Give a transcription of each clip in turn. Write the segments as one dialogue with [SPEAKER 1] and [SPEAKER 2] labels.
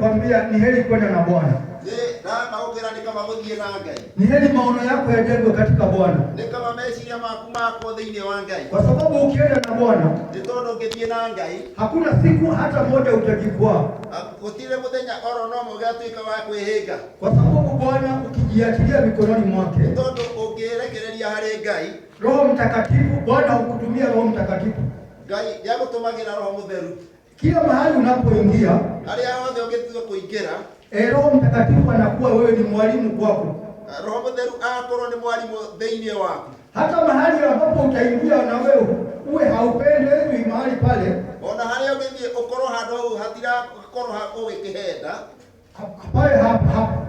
[SPEAKER 1] kwambia ni heri kwenda na Bwana. Ni heri maono yako yajengwe katika Bwana. Kwa sababu ukienda na Bwana, hakuna siku hata moja utajikwaa. Kwa sababu Bwana ukijiachilia mikononi mwake, Roho Mtakatifu, Bwana hukutumia Roho Mtakatifu. Kila mahali unapoingia, Roho Mtakatifu anakuwa wewe ni mwalimu kwako. Hata mahali ambapo utaingia na wewe uwe haupendezwi mahali pale,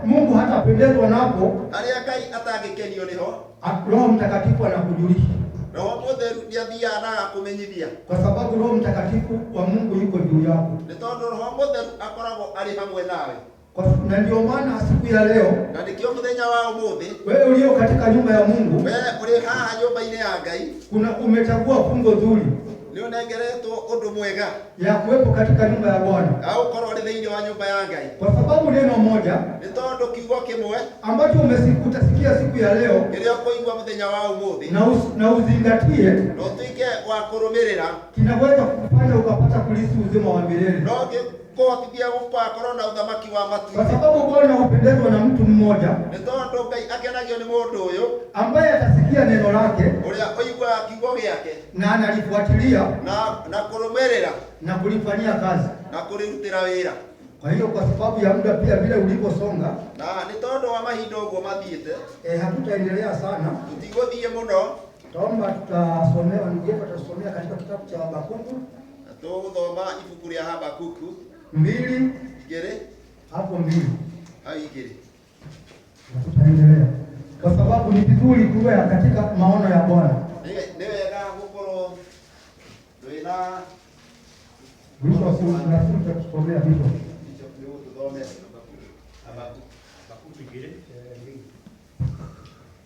[SPEAKER 1] Mungu hatapendezwa napo, Roho Mtakatifu anakujulisha. Kwa sababu Roho Mtakatifu wa Mungu yuko juu yako. Na ndio maana siku ya leo, wewe ulio katika nyumba ya Mungu, umechagua fungo zuri ya kuwepo katika nyumba ya Bwana. Kwa sababu neno moja ambacho utasikia siku ya leo na uzingatie, kinaweza kufanya ukapata kulisi uzima wa milele. Kwa sababu Bwana hupendezwa na mtu mmoja ambaye atasikia neno lake na analifuatilia na kulifanyia kazi. Kwa hiyo kwa sababu ya muda pia vile uliposonga, hatutaendelea sana. Taomba tutasomewa, tutasomea katika kitabu cha Habakuku. Mbili. Hapo mbili. Tutaendelea. Kwa sababu ni vizuri tuwe katika maono ya Bwana. Tutasomea hivyo.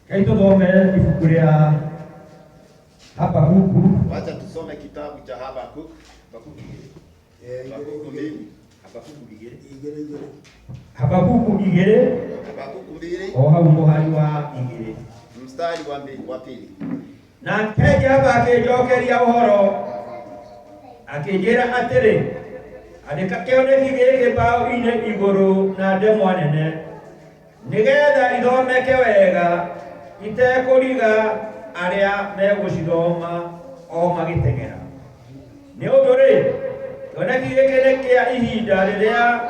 [SPEAKER 1] Kaito dome ifukuria Habakuku.
[SPEAKER 2] Wacha tusome kitabu cha Habakuku.
[SPEAKER 3] Habakuku igere. Oha umuhari wa igere.
[SPEAKER 2] Mstari wa pili.
[SPEAKER 3] Na keja bakejokeria uhoro akejera atere adeka keone kigege bao ine igoro na demwanene nigetha ithomeke wega itekuriga aria megucithoma o magitegera ni uduri ona kigege kia ihinda riria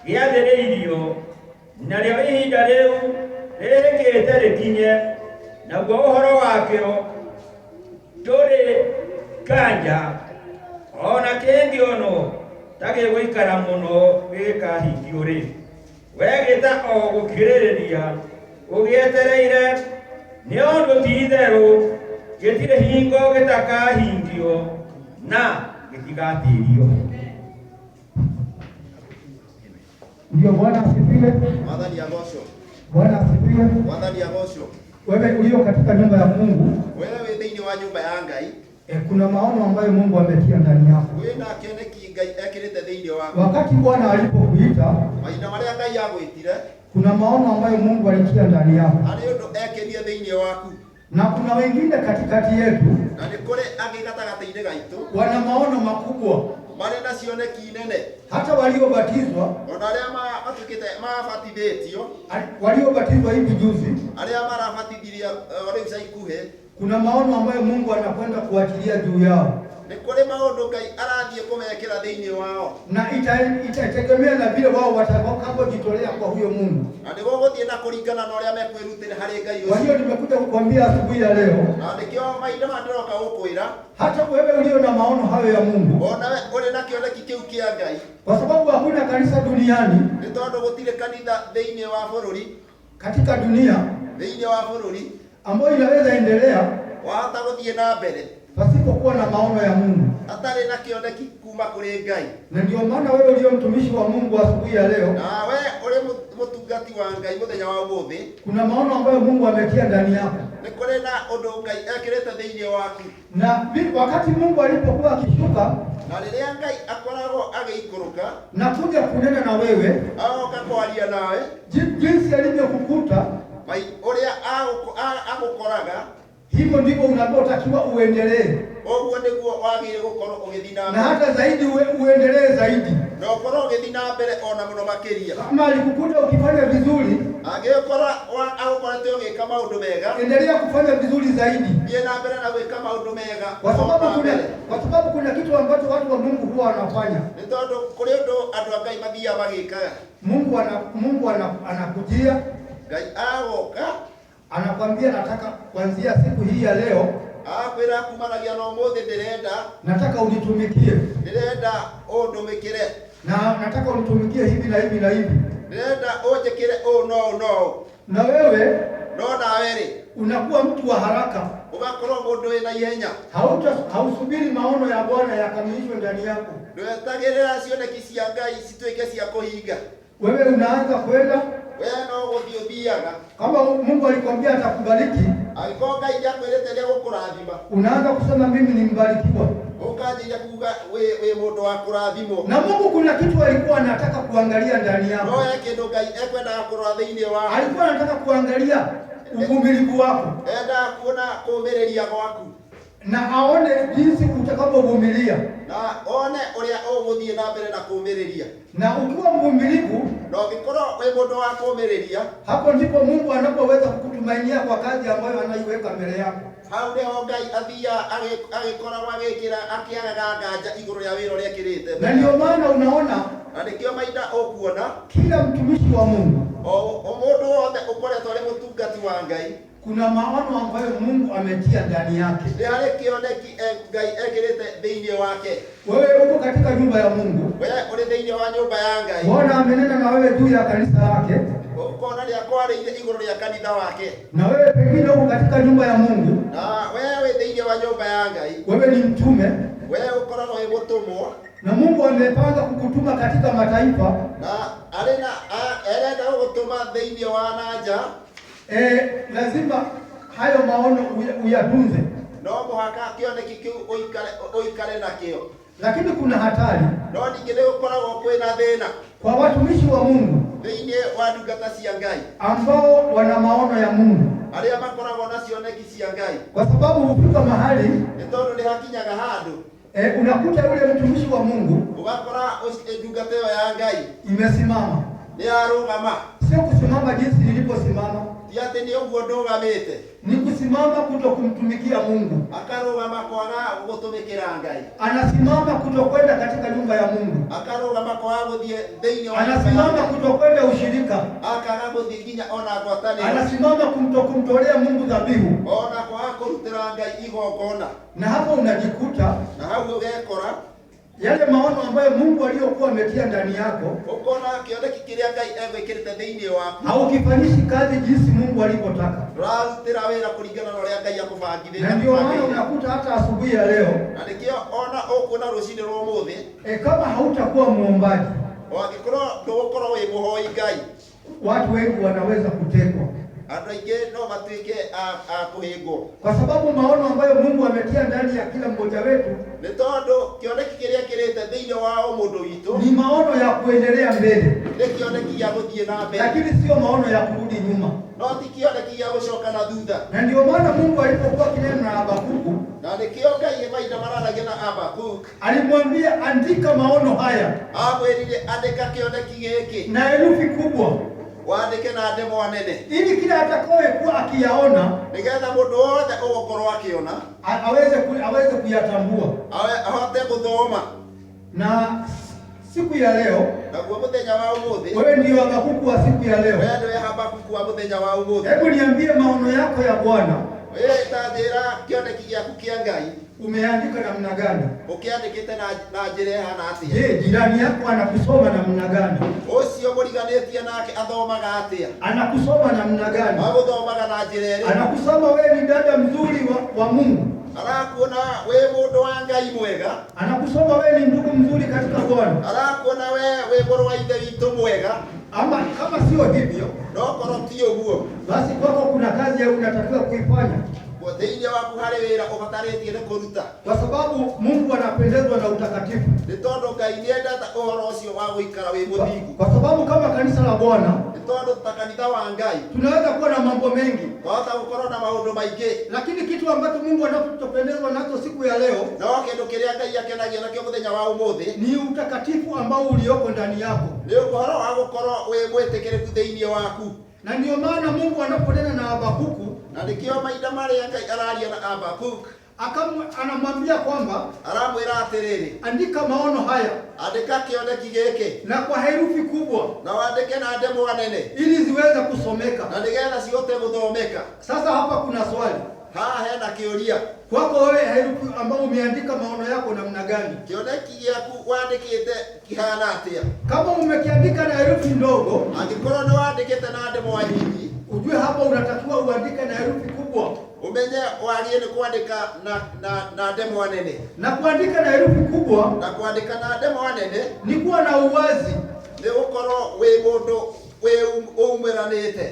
[SPEAKER 3] giathiriirio nario ihinda riu ririkite rikinye naguo uhoro wakio turi kanja ona kendi ono tage guikara muno gikahingio ri wegita o gukiriria ugietereire ni ondu titheru gitire hingo gitakahingio na gitigatirio.
[SPEAKER 1] Ndio Bwana asifiwe.
[SPEAKER 2] Madhali ya Gosho.
[SPEAKER 1] Bwana asifiwe.
[SPEAKER 2] Madhali ya Gosho.
[SPEAKER 1] Wewe ulio katika nyumba ya Mungu,
[SPEAKER 2] wewe ndani wa nyumba ya Ngai,
[SPEAKER 1] kuna maono ambayo Mungu ametia ndani yako.
[SPEAKER 2] Wewe na kioneki Ngai akirete ndani wako.
[SPEAKER 1] Wakati Bwana alipokuita,
[SPEAKER 2] maina maria Ngai yagwitire,
[SPEAKER 1] kuna maono ambayo Mungu alitia ndani yako.
[SPEAKER 2] Ari ndo ekeria ndani wako.
[SPEAKER 1] Na kuna wengine katikati yetu,
[SPEAKER 2] na ni kule agikatagataine gaitu,
[SPEAKER 1] wana maono makubwa.
[SPEAKER 2] Marenda sioneki nene.
[SPEAKER 1] Hata waliobatizwa,
[SPEAKER 2] onaria matukite mabatithitio,
[SPEAKER 1] waliobatizwa hivi juzi,
[SPEAKER 2] aria marabatithiria wale isaikuhe,
[SPEAKER 1] kuna maono ambayo Mungu anakwenda kuachilia juu yao.
[SPEAKER 2] Ni kule maono Ngai arathie kumekera thiini wao.
[SPEAKER 1] Na itategemea na vile wao watakapojitolea kwa huyo Mungu.
[SPEAKER 2] Na ndiko guthie na kuringana na uria mekwirutira hari Ngai ucio.
[SPEAKER 1] Kwa hiyo nimekuja kukwambia asubuhi ya leo,
[SPEAKER 2] na ndikio maida mandiroka gukwira,
[SPEAKER 1] hata wewe ulio na maono hayo ya Mungu,
[SPEAKER 2] ona uri na kioneki kiu kia Ngai,
[SPEAKER 1] kwa sababu hakuna kanisa duniani,
[SPEAKER 2] ni tondu gutire kanitha thiini wa bururi,
[SPEAKER 1] katika dunia
[SPEAKER 2] thiini wa bururi
[SPEAKER 1] ambayo inaweza endelea
[SPEAKER 2] wahota guthie na mbere
[SPEAKER 1] pasipokuwa na maono ya Mungu,
[SPEAKER 2] atari na kioneki kuma kuri Ngai.
[SPEAKER 1] Na ndio maana wewe ulio mtumishi wa Mungu asubuhi ya leo,
[SPEAKER 2] na wewe uri mutungata mutungati wa Ngai muthenya wa umuthi.
[SPEAKER 1] Kuna maono ambayo Mungu ametia ndani yako.
[SPEAKER 2] Ni kuri na undu Ngai ekirite thiini waku.
[SPEAKER 1] Na wakati Mungu alipokuwa akishuka,
[SPEAKER 2] na riria Ngai akoragwo agiikuruka
[SPEAKER 1] na kuja kunena na wewe,
[SPEAKER 2] agoka kwaria nawe,
[SPEAKER 1] jinsi alivyokukuta,
[SPEAKER 2] uria agukoraga,
[SPEAKER 1] hivyo ndivyo unavyotakiwa uendelee.
[SPEAKER 2] Oguo niguo wagire gukorwo ugithii na mbere.
[SPEAKER 1] Na hata zaidi uendelee zaidi.
[SPEAKER 2] Na ukorwo ugithii na mbere ona muno makiria.
[SPEAKER 1] Kama alikukuta ukifanya vizuri,
[SPEAKER 2] agikora agukorete ugika maundu mega,
[SPEAKER 1] endelea kufanya vizuri zaidi.
[SPEAKER 2] Thie na mbere na gwika maundu mega.
[SPEAKER 1] Kwa sababu kuna kitu ambacho watu wa Mungu huwa wanafanya.
[SPEAKER 2] Ni tondu kuri undu andu a Ngai mathia magikaga.
[SPEAKER 1] Mungu anakujia,
[SPEAKER 2] Ngai agoka,
[SPEAKER 1] anakwambia nataka kuanzia siku hii ya leo,
[SPEAKER 2] akwira kumanagia no muthi ndirenda,
[SPEAKER 1] nataka unitumikie.
[SPEAKER 2] Ndirenda undumikire.
[SPEAKER 1] Na nataka unitumikie hivi na hivi na hivi.
[SPEAKER 2] Ndirenda unjikire no.
[SPEAKER 1] Na wewe
[SPEAKER 2] nawe ri
[SPEAKER 1] unakuwa mtu wa haraka.
[SPEAKER 2] Ugakorwo mundu wina ihenya.
[SPEAKER 1] Hausubiri maono ya Bwana yakamilishwe ndani yako.
[SPEAKER 2] Ndwetagirira cioneki cia Ngai cituike cia kuhinga.
[SPEAKER 1] Wewe unaanza kwenda,
[SPEAKER 2] wewe no guthiothiaga.
[SPEAKER 1] Kama Mungu alikwambia atakubariki,
[SPEAKER 2] alikuwa Ngai akwirite ndio gukurathima,
[SPEAKER 1] unaanza kusema mimi ni mbarikiwa.
[SPEAKER 2] Ukaanza kuuga we mundu wa kurathimo.
[SPEAKER 1] Na Mungu kuna kitu alikuwa anataka kuangalia ndani yako.
[SPEAKER 2] No yake ndo Ngai ekwenda kurora thiini wako.
[SPEAKER 1] Alikuwa anataka kuangalia uvumilivu wako.
[SPEAKER 2] Enda kuona kuumiriria gwaku.
[SPEAKER 1] Na aone jinsi utakavyovumilia.
[SPEAKER 2] Na one uria uguthie na mbere na kuumiriria.
[SPEAKER 1] Na ukiwa mvumilivu,
[SPEAKER 2] na ukikorwo we mundu wa kuumiriria,
[SPEAKER 1] hapo ndipo Mungu anapoweza kukutumainia kwa kazi ambayo anaiweka mbele yako.
[SPEAKER 2] Hau niho Ngai athia agikoragwo agikira akiagaga nganja iguru ria wira uria ekirite.
[SPEAKER 1] Na ndio maana unaona,
[SPEAKER 2] na nikio maida ukuona
[SPEAKER 1] kila mtumishi wa Mungu,
[SPEAKER 2] o mundu wothe ukoretwo ari mutungati wa Ngai,
[SPEAKER 1] kuna maono ambayo Mungu ametia ndani yake.
[SPEAKER 2] Ndio kioneki Ngai ekirite thiini wake.
[SPEAKER 1] Wewe uko katika nyumba ya Mungu.
[SPEAKER 2] Wewe uri thiini wa nyumba ya Ngai.
[SPEAKER 1] Bwana amenena na wewe juu ya kanisa lake.
[SPEAKER 2] Ukona ria kwariire iguru ria kanitha wake.
[SPEAKER 1] Na wewe pengine uko katika nyumba ya Mungu.
[SPEAKER 2] Na wewe thiini wa nyumba ya Ngai.
[SPEAKER 1] Wewe ni mtume.
[SPEAKER 2] Wewe ukoragwo wi mutumwo.
[SPEAKER 1] Na Mungu amepanga kukutuma katika mataifa.
[SPEAKER 2] Na arena erenda gugutuma thiini wa nanja.
[SPEAKER 1] Lazima hayo maono uyatunze.
[SPEAKER 2] No muhaka kioneki kiu uikare nakio.
[SPEAKER 1] Lakini kuna hatari.
[SPEAKER 2] No ningine ukoragwo kwina thina
[SPEAKER 1] kwa watumishi wa Mungu
[SPEAKER 2] thiini wa ndungata cia Ngai
[SPEAKER 1] ambao wana maono ya Mungu,
[SPEAKER 2] aria makoragwo na cioneki cia Ngai,
[SPEAKER 1] kwa sababu hufika mahali
[SPEAKER 2] ni tondu ni hakinyaga handu
[SPEAKER 1] unakuta yule mtumishi wa Mungu
[SPEAKER 2] ugakora ndungata yo ya Ngai
[SPEAKER 1] imesimama,
[SPEAKER 2] ni arugama.
[SPEAKER 1] Sio kusimama jinsi niliposimama,
[SPEAKER 2] ati ni uguo ndugamite,
[SPEAKER 1] ni kusimama kutokumtumikia Mungu.
[SPEAKER 2] Akarugama kwaga gutumikira Ngai,
[SPEAKER 1] anasimama kutokwenda katika nyumba ya Mungu,
[SPEAKER 2] akarugama kwaga guthie thiini wa,
[SPEAKER 1] anasimama kutokwenda ushirika,
[SPEAKER 2] akaga guthie nginya ona ngwataniro,
[SPEAKER 1] anasimama kumtolea Mungu dhabihu,
[SPEAKER 2] ona kwaga kurutira Ngai igongona.
[SPEAKER 1] Na hapo unajikuta,
[SPEAKER 2] na hau ugekora
[SPEAKER 1] yale maono ambayo Mungu aliyokuwa ametia ndani yako,
[SPEAKER 2] ukona kioneki kiria Ngai egwikirite thiini waku,
[SPEAKER 1] haukifanyishi kazi jinsi Mungu alivyotaka.
[SPEAKER 2] Rutira wira kuringana na uria Ngai akubangithia.
[SPEAKER 1] Na ndio maana unakuta hata asubuhi ya leo,
[SPEAKER 2] na nikio ona ukuona rucini rwa muthi,
[SPEAKER 1] kama hautakuwa muombaji,
[SPEAKER 2] wagikorwo ndugukorwo wi muhoi Ngai,
[SPEAKER 1] watu wengi wanaweza kutekwa.
[SPEAKER 2] Andu aingi no matuike a kuhingwo,
[SPEAKER 1] kwa sababu maono ambayo Mungu ametia ndani ya kila mmoja wetu
[SPEAKER 2] ni tondu kioneki kiria kirite thiini wa mundu witu
[SPEAKER 1] ni maono ya kuendelea mbele,
[SPEAKER 2] ni kioneki ya guthie na mbele,
[SPEAKER 1] lakini sio maono ya kurudi nyuma,
[SPEAKER 2] no ti kioneki ya gucoka na thutha.
[SPEAKER 1] Na ndio maana Mungu alipokuwa kinena na Habakuku,
[SPEAKER 2] na nikio Ngai maida mararagia na Habakuku,
[SPEAKER 1] alimwambia andika maono haya,
[SPEAKER 2] amwirire andika kioneki giki
[SPEAKER 1] na herufi kubwa,
[SPEAKER 2] wandike na ndemo nene,
[SPEAKER 1] ili kila atakayekuwa akiyaona,
[SPEAKER 2] nigetha mundu wothe ugukorwo akiona
[SPEAKER 1] aweze kuyatambua,
[SPEAKER 2] ahote guthoma.
[SPEAKER 1] Na siku ya leo,
[SPEAKER 2] naguo muthenya wa umuthi,
[SPEAKER 1] wewe ndio Habakuku wa siku ya leo.
[SPEAKER 2] Wewe ndio Habakuku wa muthenya wa umuthi.
[SPEAKER 1] Hebu niambie maono yako ya Bwana,
[SPEAKER 2] wewe tajira kioneki giaku kia Ngai
[SPEAKER 1] umeandika namna gani?
[SPEAKER 2] Ukiandikite na njira hana atia?
[SPEAKER 1] Je, jirani yako anakusoma namna gani?
[SPEAKER 2] Ucio muriganitie nake athomaga atia?
[SPEAKER 1] Anakusoma namna gani?
[SPEAKER 2] Aguthomaga na njira iri?
[SPEAKER 1] Anakusoma wewe ni dada mzuri wa Mungu.
[SPEAKER 2] Arakuona wewe mundu wa Ngai mwega.
[SPEAKER 1] Anakusoma wewe ni ndugu mzuri katika Bwana.
[SPEAKER 2] Arakuona wewe muru wa ithe witu mwega.
[SPEAKER 1] Ama kama sio hivyo,
[SPEAKER 2] no korotio huo,
[SPEAKER 1] basi kwako kuna kazi unatakiwa kuifanya.
[SPEAKER 2] Kwa thĩinĩ waku harĩ wĩra ũbatarĩtie nĩ kũruta.
[SPEAKER 1] Kwa sababu Mungu anapendezwa na utakatifu.
[SPEAKER 2] Nĩ tondũ Ngai nĩendete ũhoro ũcio wa gũikara wĩ mũthingu.
[SPEAKER 1] Kwa sababu kama kanisa la Bwana,
[SPEAKER 2] nĩ tondũ ta kanitha wa Ngai,
[SPEAKER 1] tunaweza kuwa na mambo mengi,
[SPEAKER 2] twahota gũkorwo na maũndũ maingĩ,
[SPEAKER 1] lakini kitu ambacho Mungu anachopendezwa nacho siku ya leo,
[SPEAKER 2] no kĩndũ kĩrĩa Ngai akenagio nakĩo mũthenya wa ũmũthĩ,
[SPEAKER 1] ni utakatifu ambao ulioko ndani yako.
[SPEAKER 2] nĩ ũhoro wa gũkorwo wĩ mwĩtĩkĩrĩku thĩinĩ waku.
[SPEAKER 1] Na ndio maana Mungu anaponena na Habakuku,
[SPEAKER 2] na nikio maida marĩa Ngai araria na Habakuk,
[SPEAKER 1] anamwambia kwamba
[SPEAKER 2] aramwĩra atĩrĩrĩ,
[SPEAKER 1] andika maono haya,
[SPEAKER 2] andĩka kĩoneki gĩkĩ
[SPEAKER 1] na kwa herufi kubwa,
[SPEAKER 2] na wandĩke na ndemwa nene,
[SPEAKER 1] ili ziweze kusomeka,
[SPEAKER 2] na nĩgetha cihote gũthomeka.
[SPEAKER 1] Sasa hapa kuna swali.
[SPEAKER 2] Haha hena kĩũria.
[SPEAKER 1] Kwako wewe herufi ambao umeandika maono yako namna gani?
[SPEAKER 2] Kĩoneki gĩaku wandĩkĩte kĩhana atĩa?
[SPEAKER 1] Kama umekiandika na herufi ndogo,
[SPEAKER 2] angĩkorwo nĩ wandĩkĩte na ndemwa nyingi,
[SPEAKER 1] ujue hapa unatakiwa uandike na herufi kubwa.
[SPEAKER 2] Umenye wagĩrĩire nĩ kwandĩka na ndemwa nene.
[SPEAKER 1] Na kuandika na herufi kubwa,
[SPEAKER 2] na kwandĩka na ndemwa nene,
[SPEAKER 1] ni kuwa na uwazi,
[SPEAKER 2] nĩ gũkorwo wĩ mũndũ ũmĩranĩte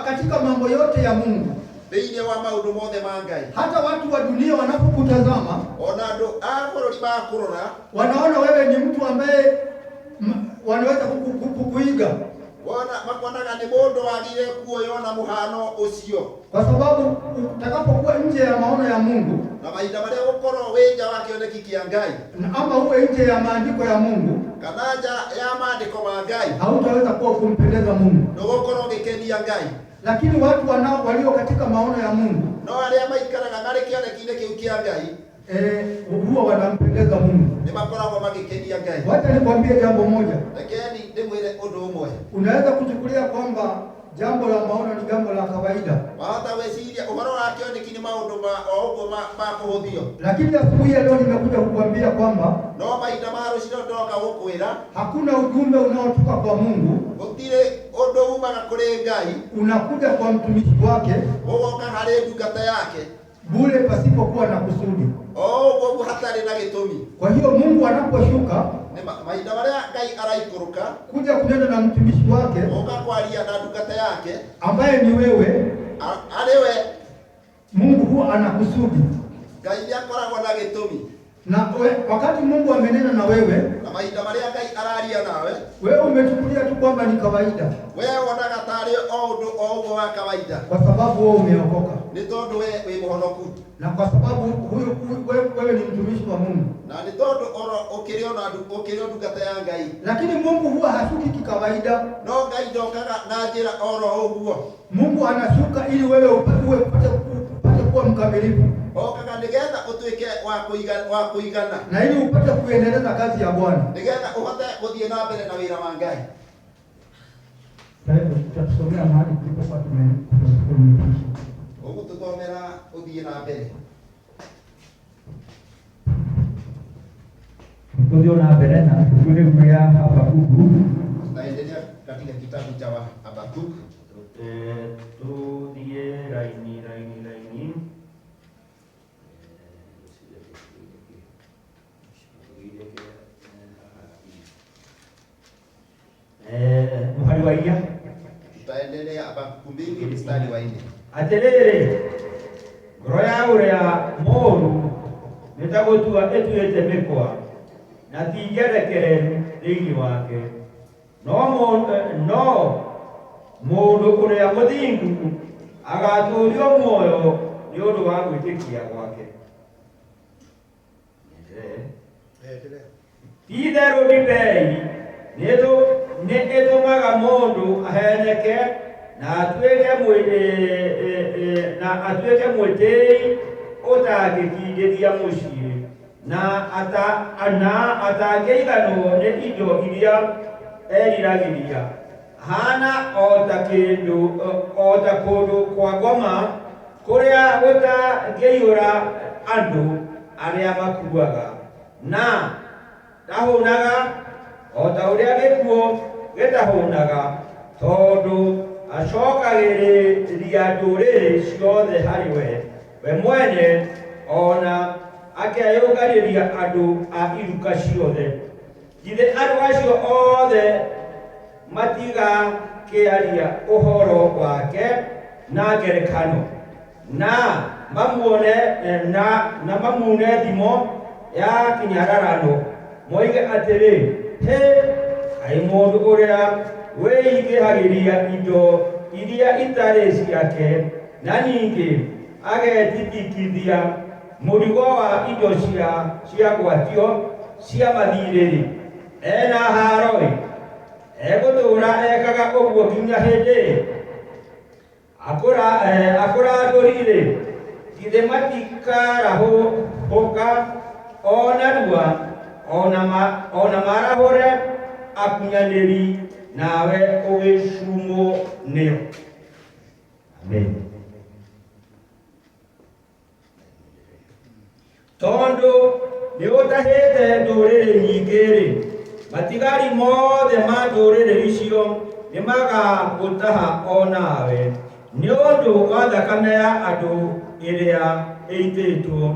[SPEAKER 1] katika mambo yote ya Mungu,
[SPEAKER 2] thĩinĩ wa maũndũ mothe ma Ngai.
[SPEAKER 1] Hata watu wa dunia wanapokutazama,
[SPEAKER 2] ona andũ a bũrũri makũrora,
[SPEAKER 1] wanaona wewe ni mtu ambaye wanaweza kukuiga,
[SPEAKER 2] makonaga nĩ mũndũ wagĩrĩire kuoywo na mũhano ũcio.
[SPEAKER 1] Kwa sababu utakapokuwa nje ya maono ya Mungu,
[SPEAKER 2] na mahinda marĩa gũkorwo wĩ nja wa kĩoneki kĩa Ngai,
[SPEAKER 1] ama uwe nje ya maandiko ya Mungu,
[SPEAKER 2] kana nja ya maandĩko ma Ngai,
[SPEAKER 1] hautaweza kuwa kumpendeza Mungu.
[SPEAKER 2] Ndũgũkorwo ũgĩkenia Ngai.
[SPEAKER 1] Lakini watu walio katika maono ya Mungu,
[SPEAKER 2] no arĩa maikaraga marĩ kĩoneki-inĩ kĩu kĩa Ngai,
[SPEAKER 1] huwa wanampendeza Mungu,
[SPEAKER 2] nĩ makoragwo magĩkenia Ngai.
[SPEAKER 1] Wacha nikwambie jambo moja.
[SPEAKER 2] Rekeni ndĩmwĩre ũndũ ũmwe.
[SPEAKER 1] Unaweza kuchukulia kwamba jambo la maono ni jambo la kawaida,
[SPEAKER 2] wahota gwĩciria ũhoro wa kĩoneki nĩ maũndũ o ũguo ma kũhũthio.
[SPEAKER 1] Lakini asubuhi ya leo nimekuja kukwambia kwamba
[SPEAKER 2] no mahinda ma rũciinĩ ndoka gũkwĩra,
[SPEAKER 1] hakuna ujumbe unaotoka kwa Mungu,
[SPEAKER 2] gũtirĩ ũndũ umaga kũrĩ Ngai,
[SPEAKER 1] unakuja kwa mtumishi wake,
[SPEAKER 2] ũgoka harĩ ndungata yake
[SPEAKER 1] bure pasipokuwa na kusudi.
[SPEAKER 2] Ũguo hatarĩ na gĩtũmi.
[SPEAKER 1] Kwa hiyo Mungu anaposhuka,
[SPEAKER 2] mahinda marĩa Ngai araikũrũka
[SPEAKER 1] kuja kunena na mtumishi wake,
[SPEAKER 2] oka kwaria na ndungata yake,
[SPEAKER 1] ambaye ni wewe,
[SPEAKER 2] ariwe
[SPEAKER 1] Mungu huwa anakusudi.
[SPEAKER 2] Ngai nĩakoragwo na gĩtũmi.
[SPEAKER 1] Na wakati Mungu amenena na wewe,
[SPEAKER 2] na mahinda marĩa Ngai araria nawe,
[SPEAKER 1] wewe umechukulia tu kwamba ni kawaida.
[SPEAKER 2] Wewe wonaga tarĩ o ũndũ o ũguo wa kawaida.
[SPEAKER 1] Kwa sababu wewe umeokoka.
[SPEAKER 2] Nĩ tondũ wewe wĩ mũhonoku.
[SPEAKER 1] Na kwa sababu wewe ni mtumishi wa Mungu.
[SPEAKER 2] Na nĩ tondũ ũkĩrĩ ndungata ya Ngai.
[SPEAKER 1] Lakini Mungu huwa hashuki kikawaida.
[SPEAKER 2] No Ngai ndokaga na njĩra oro ũguo.
[SPEAKER 1] Mungu anashuka ili wewe upate kuwa mkamilifu.
[SPEAKER 2] Okaga nĩgetha ũtuĩke wa kũigana.
[SPEAKER 1] Na ili upate kuendeleza kazi ya Bwana.
[SPEAKER 2] Nĩgetha ũhote gũthiĩ na mbere na wĩra wa Ngai.
[SPEAKER 1] Sasa tutasomea mahali tulipokuwa
[SPEAKER 2] ũgũtũthomera ũthiĩ na mbere.
[SPEAKER 3] Tukiwa na mbere na tukiwa ya Habakuku.
[SPEAKER 2] Tutaendelea katika kitabu cha Habakuk.
[SPEAKER 3] Tudie laini. Muhari wa iya.
[SPEAKER 2] Tutaendelea Habakuk 2 mstari wa 4.
[SPEAKER 3] Aterere ngoro ya uria mũũru nĩtagũtua ĩtuĩte mĩkwa na ti njerekereru thĩinĩ wake, no mũndũ ũrĩa mũthingu agatũũrio muoyo nĩ ũndũ wa gwĩtĩkia gwake. Ti-itherũ ndibei nĩ ĩtũmaga mũndũ aheneke na atuĩke mwĩtĩi ũtangĩkindĩria mũciĩ, na atangĩiganwo nĩ indo iria eriragĩria. Hana o ta kũndũ kwa ngoma kũrĩa gũtangĩiyũra andũ arĩa makuaga, na ndahũnaga o ta ũrĩa gĩkuũ gĩtahũnaga, tondũ acokagĩrĩria ndũrĩrĩ ciothe harĩ we mwene, ona akeyũnganĩria andũ a iruka ciothe. Githĩ andũ acio othe matiga kiaria uhoro wake na ngerekano na mamuone na mamune thimo ya kinyararano moige atiri he ai mundu uria weigihagiria indo iria itari ciake na ningi agetithikithia murigo wa indo cia gwatio cia mathiriri ena haroi egutura ekaga uguo nginya hindi akura ndurire githe matikarahuka ona rua ona marahure akunyaniri nawe ugicumo nio. Amen. Tondo ni utahete ndurire nyingiri matigari mothe ma ndurire icio ni magagutaha onawe ni undu wa thakame ya andu iria eititwo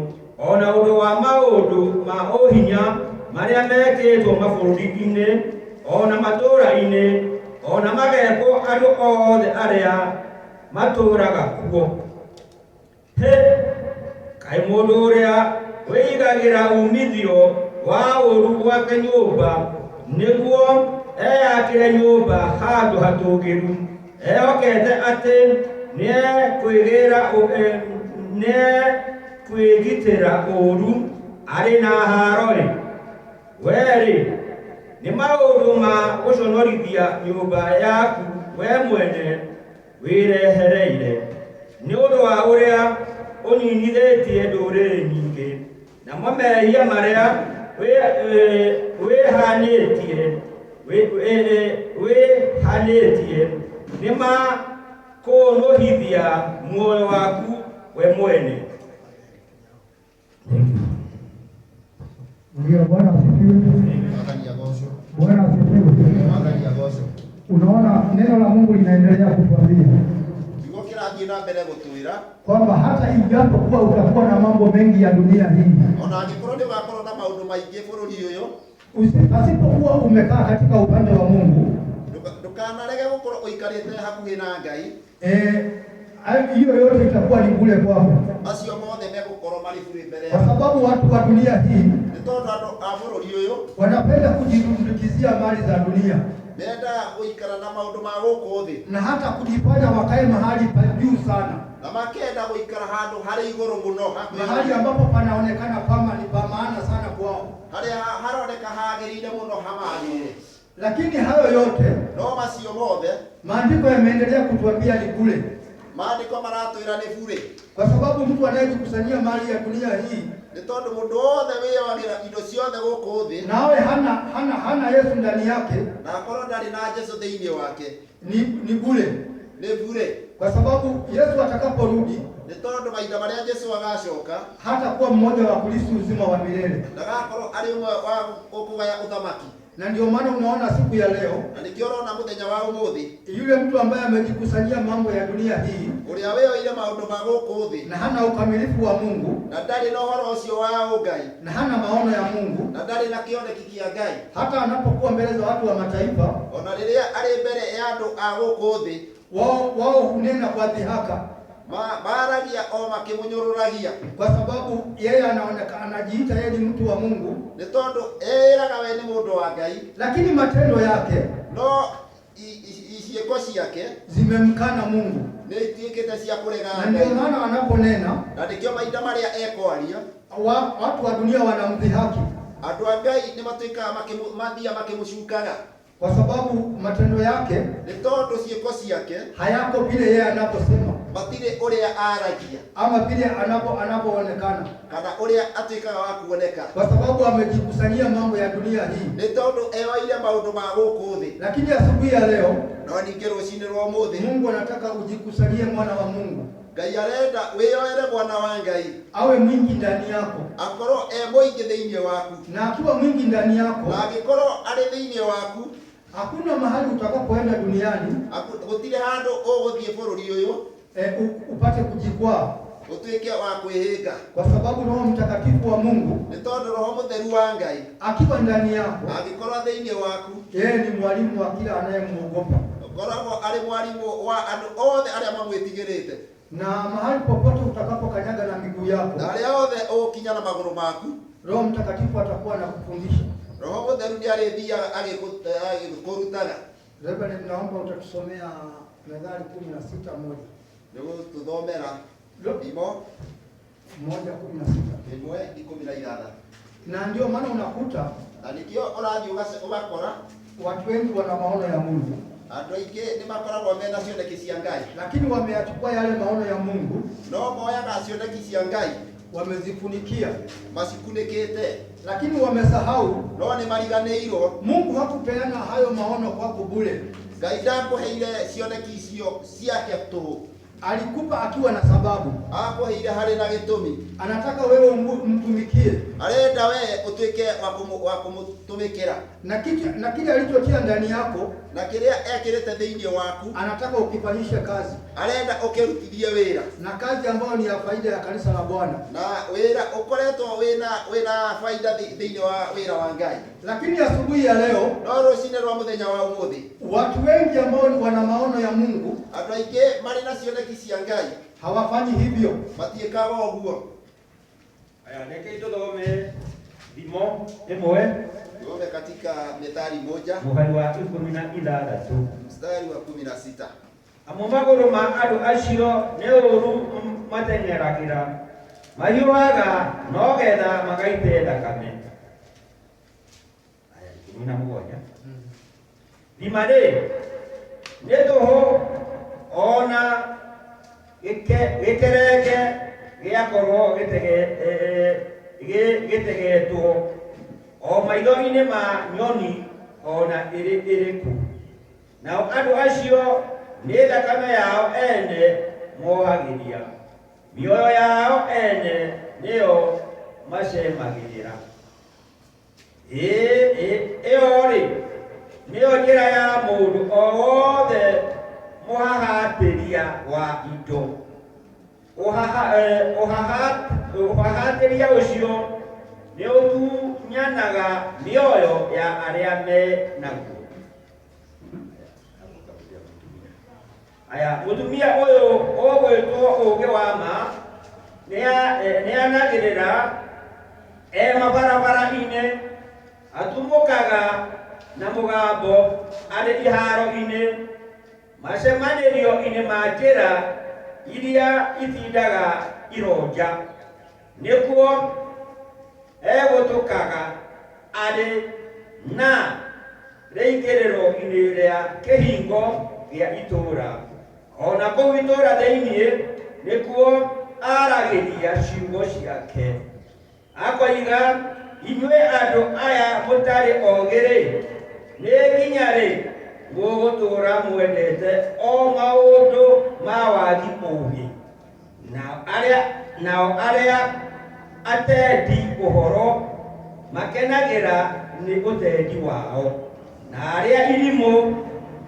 [SPEAKER 3] ona undu wa maundu ma uhinya maria mekitwo mabururi-ini ona matura-ini ona magekwo andu othe aria maturaga kuo. He kai mundu uria weigagira umithio wa uru gwake nyumba niguo eyakire nyumba handu hatugiru eyokete ati kwigitira uru ari na haroi weri ni maundu ma guconorithia nyumba yaku we mwene wirehereire ni undu wa uria uninithitie nduriri nyingi na mehia maria wihanitie ni makunuhithia muoyo waku we mwene.
[SPEAKER 1] Bwana asifiwe. Bwana asifiwe. Unaona neno la Mungu linaendelea kutuambia kwamba hata ijapokuwa utakuwa na mambo mengi ya dunia hii, asipokuwa umekaa katika upande wa Mungu, hiyo yote itakuwa ni bure kwako, kwa sababu watu wa dunia hii wanapenda kujidumbukiza mali za dunia na hata kujifanya wakae mahali pa juu sana, mahali ambapo panaonekana kama ni pa maana sana kwao. Lakini hayo yote maandiko yameendelea kutuambia ni bure. Kwa sababu mtu anayejikusanyia mali ya dunia hii nawe hana Yesu ndani yake ni bure. Kwa sababu Yesu atakaporudi hata kuwa mmoja wa kulisi uzima wa milele. Na ndio maana unaona siku ya leo yule mtu ambaye amejikusanyia mambo ya dunia hii na hana ukamilifu wa Mungu na hana maono ya Mungu, hata anapokuwa mbele za watu wa mataifa wao hunena kwa dhihaka kwa sababu yeye anajiita yeye ni mtu wa Mungu, lakini matendo yake zimemkana Mungu. Na ndio maana anaponena watu wa dunia wanamdhihaki kwa sababu matendo yake hayako vile yeye anaposema ama vile anapoonekana, kwa sababu amejikusanyia mambo ya dunia hii. Lakini asubuhi ya leo Mungu anataka ujikusanyie mwana wa Mungu, awe mwingi ndani yako, na akiwa mwingi ndani yako hakuna mahali utakapoenda duniani upate kujikwaa
[SPEAKER 2] utuike wa kwĩhĩnga,
[SPEAKER 1] kwa sababu Roho Mtakatifu wa Mungu
[SPEAKER 2] nĩ tondũ Roho Mũtheru wa Ngai
[SPEAKER 1] akiwa ndani yako,
[SPEAKER 2] angĩkorwo thĩinĩ waku,
[SPEAKER 1] yeye ni mwalimu wa kila anayemwogopa,
[SPEAKER 2] ũkoragwo arĩ mwarimũ wa andũ othe arĩa mamwĩtigĩrĩte,
[SPEAKER 1] na mahali popote utakapokanyaga na miguu yako,
[SPEAKER 2] na arĩa othe ũkinya na magũrũ maku,
[SPEAKER 1] Roho Mtakatifu atakuwa anakufundisha.
[SPEAKER 2] Roho Mũtheru nĩ arĩthiaga agĩkũrutaga.
[SPEAKER 1] Reverend, naomba utatusomea Methali 16:1.
[SPEAKER 2] Nĩguo tuthomera Imo
[SPEAKER 1] 1:16.
[SPEAKER 2] 1:16.
[SPEAKER 1] Na ndio maana unakuta
[SPEAKER 2] na nikio ũrathiĩ ũgakora
[SPEAKER 1] watu wengi wana maono ya Mungu,
[SPEAKER 2] andũ aingĩ nĩ makoragwo mena cioneki cia Ngai,
[SPEAKER 1] lakini wameyachukua yale maono ya Mungu,
[SPEAKER 2] no moyaga cioneki cia Ngai
[SPEAKER 1] wamezifunikia,
[SPEAKER 2] macikunĩkĩte,
[SPEAKER 1] lakini wamesahau
[SPEAKER 2] no nĩ mariganĩirwo.
[SPEAKER 1] Mungu hakupeana hayo maono kwako bure.
[SPEAKER 2] Ngai ndakũheire cioneki icio ciake tũhũ,
[SPEAKER 1] alikupa akiwa na sababu,
[SPEAKER 2] akũheire harĩ na gĩtũmi.
[SPEAKER 1] Anataka wewe umtumikie,
[SPEAKER 2] arenda we ũtuĩke wa kũmũtũmĩkĩra,
[SPEAKER 1] na kile alichotia ndani yako,
[SPEAKER 2] na kĩrĩa ekĩrĩte thĩinĩ waku,
[SPEAKER 1] anataka ukifanyishe kazi,
[SPEAKER 2] arenda ũkĩrutithie wĩra,
[SPEAKER 1] na kazi ambayo ni ya faida ya kanisa la Bwana,
[SPEAKER 2] na wĩra ũkoretwo wĩna faida thĩinĩ wa wĩra wa Ngai.
[SPEAKER 1] Lakini asubuhi ya leo,
[SPEAKER 2] no rũcinĩ rwa mũthenya wa ũmũthĩ,
[SPEAKER 1] watu wengi ambao wana maono ya Mungu,
[SPEAKER 2] andũ aingĩ marĩ na cioneki cia Ngai,
[SPEAKER 1] hawafanyi hivyo,
[SPEAKER 2] matiĩkaga ũguo.
[SPEAKER 3] Aya, neke tuthome Imo 1
[SPEAKER 2] Tuone katika Methali 1
[SPEAKER 3] mũhari wa 16
[SPEAKER 2] mstari wa 16.
[SPEAKER 3] Amo magũrũ ma andũ acio nĩ ũru mateng'eragĩra, mahiũhaga no getha magaite thakame. Aya, 17. Rima rĩ nĩ tũhũ ona gĩkerenge gĩakorwo gĩtegetwo, o maitho-inĩ ma nyoni ona ĩrĩ ku. Nao andũ acio nĩ thakame yao ene mohagĩria, mĩoyo yao ene nĩyo macemagĩrĩra. Ĩyo-rĩ nĩyo njĩra ya mũndũ o wothe mũhahatĩria wa indo. Ũhahatĩria ũcio nĩ ũtunyanaga mĩoyo ya arĩa me naguo. Aya, mũtumia ũyũ ũgwĩtwo ũũgĩ wa ma nĩ anagĩrĩra mabarabara-inĩ, atumũkaga na mũgambo arĩ iharo-inĩ, macemanĩrio-inĩ ma njĩra iria itindaga ironja, nĩkuo egũtũkaga arĩ na rĩingĩrĩro-inĩ rĩa kĩhingo gĩa itũũra, ona kũu itũũra thĩinĩ nĩkuo aragĩria ciugo ciake, akoiga, inyuĩ andũ aya mũtarĩ ogĩ-rĩ, nĩ nginya-rĩ mũgũtũũra mwendete o maũndũ ma wagi ũũgĩ, nao arĩa atendi ũhoro makenagĩra nĩ ũtendi wao, na arĩa irimũ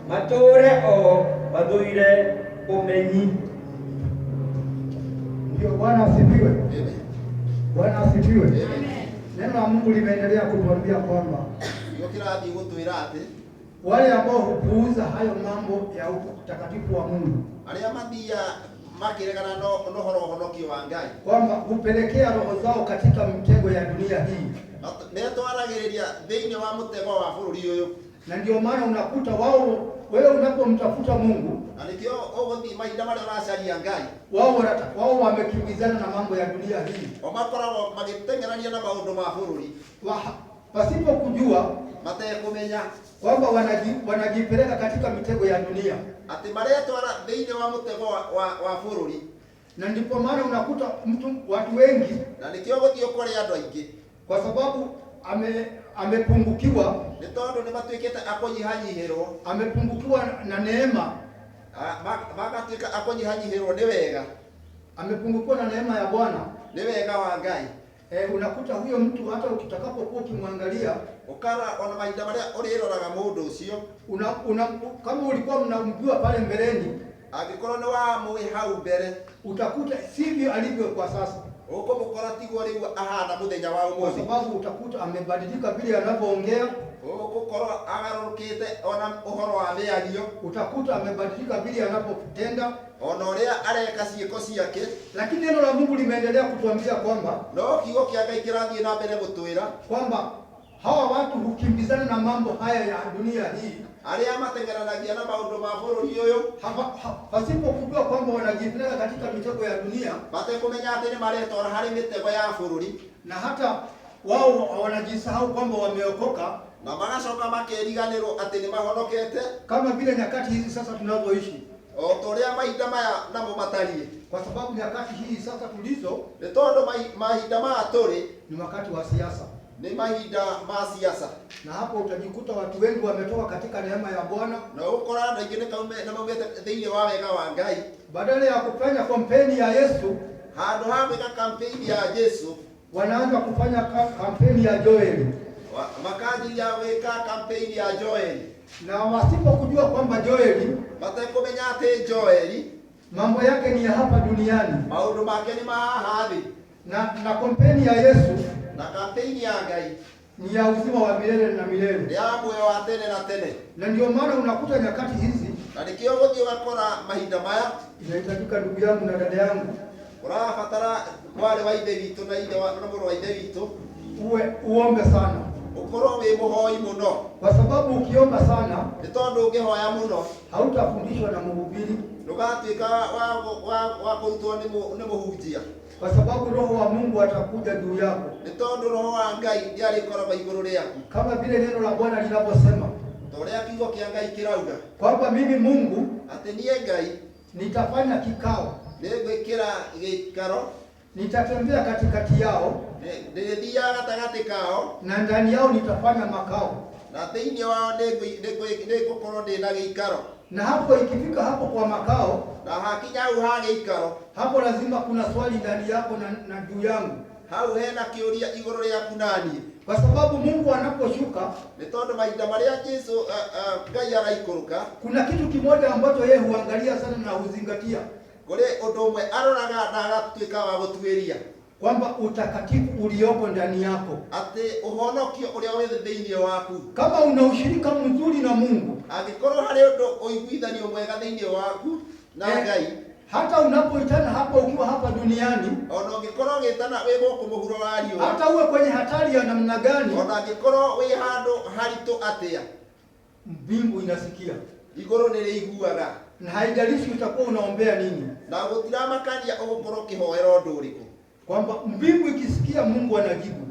[SPEAKER 3] matũũre o mathũire ũmenyi.
[SPEAKER 1] Ndio, Bwana asifiwe. Bwana asifiwe. Neno la Mungu limeendelea kutuambia kwamba wale ambao hupuuza hayo mambo ya utakatifu wa Mungu, kwamba hupelekea roho zao katika mtego ya dunia hii, na ndio maana unakuta wewe unapomtafuta Mungu, wao wamekimbizana na mambo ya dunia hii, pasipo kujua kwamba wanajipeleka katika mitego ya dunia. Na ndipo maana unakuta watu wengi, kwa sababu amepungukiwa, amepungukiwa na neema, amepungukiwa na neema ya Bwana, unakuta huyo mtu hata utakapokuwa ukimwangalia, kama ulikuwa mnamjua pale mbeleni,
[SPEAKER 2] Angĩkorwo nĩ wa mũĩ hau mbere,
[SPEAKER 1] utakuta sivyo alivyo kwa sasa.
[SPEAKER 2] Ũkũmũkora tiguo rĩu ahana mũthenya wa
[SPEAKER 1] Kwa
[SPEAKER 2] ũmũthĩ.
[SPEAKER 1] sababu utakuta amebadilika vile anapoongea.
[SPEAKER 2] Ũgũkorwo agarũrũkĩte ona ũhoro wa mĩario.
[SPEAKER 1] Utakuta amebadilika vile anapotenda.
[SPEAKER 2] Ona ũrĩa areka ciĩko ciake.
[SPEAKER 1] Lakini neno la Mungu limeendelea kutuambia kwamba
[SPEAKER 2] no kiugo kĩa Ngai kĩrathiĩ na mbere gũtwĩra
[SPEAKER 1] kwamba hawa watu hukimbizana na mambo haya ya dunia hii.
[SPEAKER 2] Arĩa matengeranagia na maũndũ ma bũrũri ũyũ
[SPEAKER 1] pasipokujua kwamba wanajipeleka katika mitego ya dunia,
[SPEAKER 2] matekũmenya atĩ nĩ maretwara harĩ mĩtego ya bũrũri,
[SPEAKER 1] na hata wao wanajisahau kwamba wameokoka,
[SPEAKER 2] na magacoka makeriganĩrwo atĩ nĩ mahonokete,
[SPEAKER 1] kama vile nyakati hizi sasa tunazoishi.
[SPEAKER 2] O torĩa mahinda maya namo matariĩ,
[SPEAKER 1] kwa sababu nyakati hii sasa tulizo
[SPEAKER 2] nĩ tondũ mahinda maya tũrĩ
[SPEAKER 1] ni wakati wa siasa.
[SPEAKER 2] Ni mahinda ma siasa.
[SPEAKER 1] Na hapo utajikuta watu wengi wametoka katika neema ya Bwana.
[SPEAKER 2] Na ukora na ingine na maugete thĩinĩ wa wega wa Ngai.
[SPEAKER 1] Badala ya kufanya kampeni ya Yesu,
[SPEAKER 2] handũ ha gwĩka kampeni ya Yesu,
[SPEAKER 1] wanaanza kufanya kampeni ya Joeli.
[SPEAKER 2] Makanjia gwĩka kampeni ya Joeli.
[SPEAKER 1] Na wasipokujua kwamba Joeli,
[SPEAKER 2] matekũmenya atĩ Joeli
[SPEAKER 1] mambo yake ni ya hapa duniani,
[SPEAKER 2] maũndũ make ni ma haha thĩ.
[SPEAKER 1] Na kampeni ya Yesu,
[SPEAKER 2] na kampeni ya Ngai
[SPEAKER 1] ni ya uzima wa milele na milele,
[SPEAKER 2] ya muoyo wa tene na tene.
[SPEAKER 1] Na ndio maana unakuta nyakati hizi,
[SPEAKER 2] na nikio gũthiĩ ũgakora mahinda maya,
[SPEAKER 1] inahitajika ndugu yangu na dada yangu,
[SPEAKER 2] ũrabatara wale wa ithe witũ na ithe wa mũrũ wa ithe witũ,
[SPEAKER 1] uombe sana,
[SPEAKER 2] ukorwo wĩ mũhoi mũno,
[SPEAKER 1] kwa sababu ukiomba sana,
[SPEAKER 2] nĩ tondũ ũngĩhoya mũno
[SPEAKER 1] hautafundishwa na mhubiri,
[SPEAKER 2] ndũgatuĩka wa kũrutwo nĩ mũhunjia,
[SPEAKER 1] kwa sababu Roho wa Mungu atakuja juu yako.
[SPEAKER 2] Nĩ tondũ Roho wa Ngai nĩarĩkoragwo igũrũ rĩaku,
[SPEAKER 1] kama vile neno la Bwana linavyosema,
[SPEAKER 2] torĩa kiugo kĩa Ngai kĩrauga
[SPEAKER 1] kwamba mimi Mungu
[SPEAKER 2] atĩ niĩ Ngai
[SPEAKER 1] nitafanya kikao,
[SPEAKER 2] nĩngwĩkĩra gĩikaro,
[SPEAKER 1] nitatembea katikati yao,
[SPEAKER 2] nĩthiaga gatagatĩ kao,
[SPEAKER 1] na ndani yao nitafanya makao,
[SPEAKER 2] na thĩinĩ wao nĩngũkorwo ndĩna gĩikaro.
[SPEAKER 1] Na hapo ikifika hapo kwa makao,
[SPEAKER 2] na hakinya hau ha gĩikaro,
[SPEAKER 1] hapo lazima kuna swali ndani yako na juu yangu.
[SPEAKER 2] Hau hena kĩũria igũrũ rĩaku na niĩ,
[SPEAKER 1] kwa sababu Mungu anaposhuka,
[SPEAKER 2] nĩ tondũ mahinda marĩa Jesũ Ngai araikũrũka,
[SPEAKER 1] kuna kitu kimoja ambacho yeye huangalia sana na huzingatia.
[SPEAKER 2] Kũrĩ ũndũ ũmwe aroraga na agatuĩka wa gũtuĩria,
[SPEAKER 1] kwamba utakatifu ulioko ndani yako,
[SPEAKER 2] atĩ ũhonokio ũrĩa wĩ thĩinĩ waku.
[SPEAKER 1] Kama una ushirika mzuri na Mungu,
[SPEAKER 2] angĩkorwo harĩ ũndũ ũiguithanio mwega thĩinĩ waku na Ngai,
[SPEAKER 1] hata unapoitana hapa ukiwa hapa duniani,
[SPEAKER 2] ona ũngĩkorwo ũgĩtana wĩ gũkũ mũhuro wa riũa,
[SPEAKER 1] hata uwe kwenye hatari ya namna gani,
[SPEAKER 2] ona angĩkorwo wĩ handũ haritũ atĩa,
[SPEAKER 1] mbingu inasikia,
[SPEAKER 2] igũrũ nĩrĩiguaga,
[SPEAKER 1] na haijalishi utakuwa unaombea nini,
[SPEAKER 2] na gũtiramakania ũgũkorwo ũkĩhoera ũndũ ũrĩkũ,
[SPEAKER 1] kwamba mbingu ikisikia Mungu anajibu.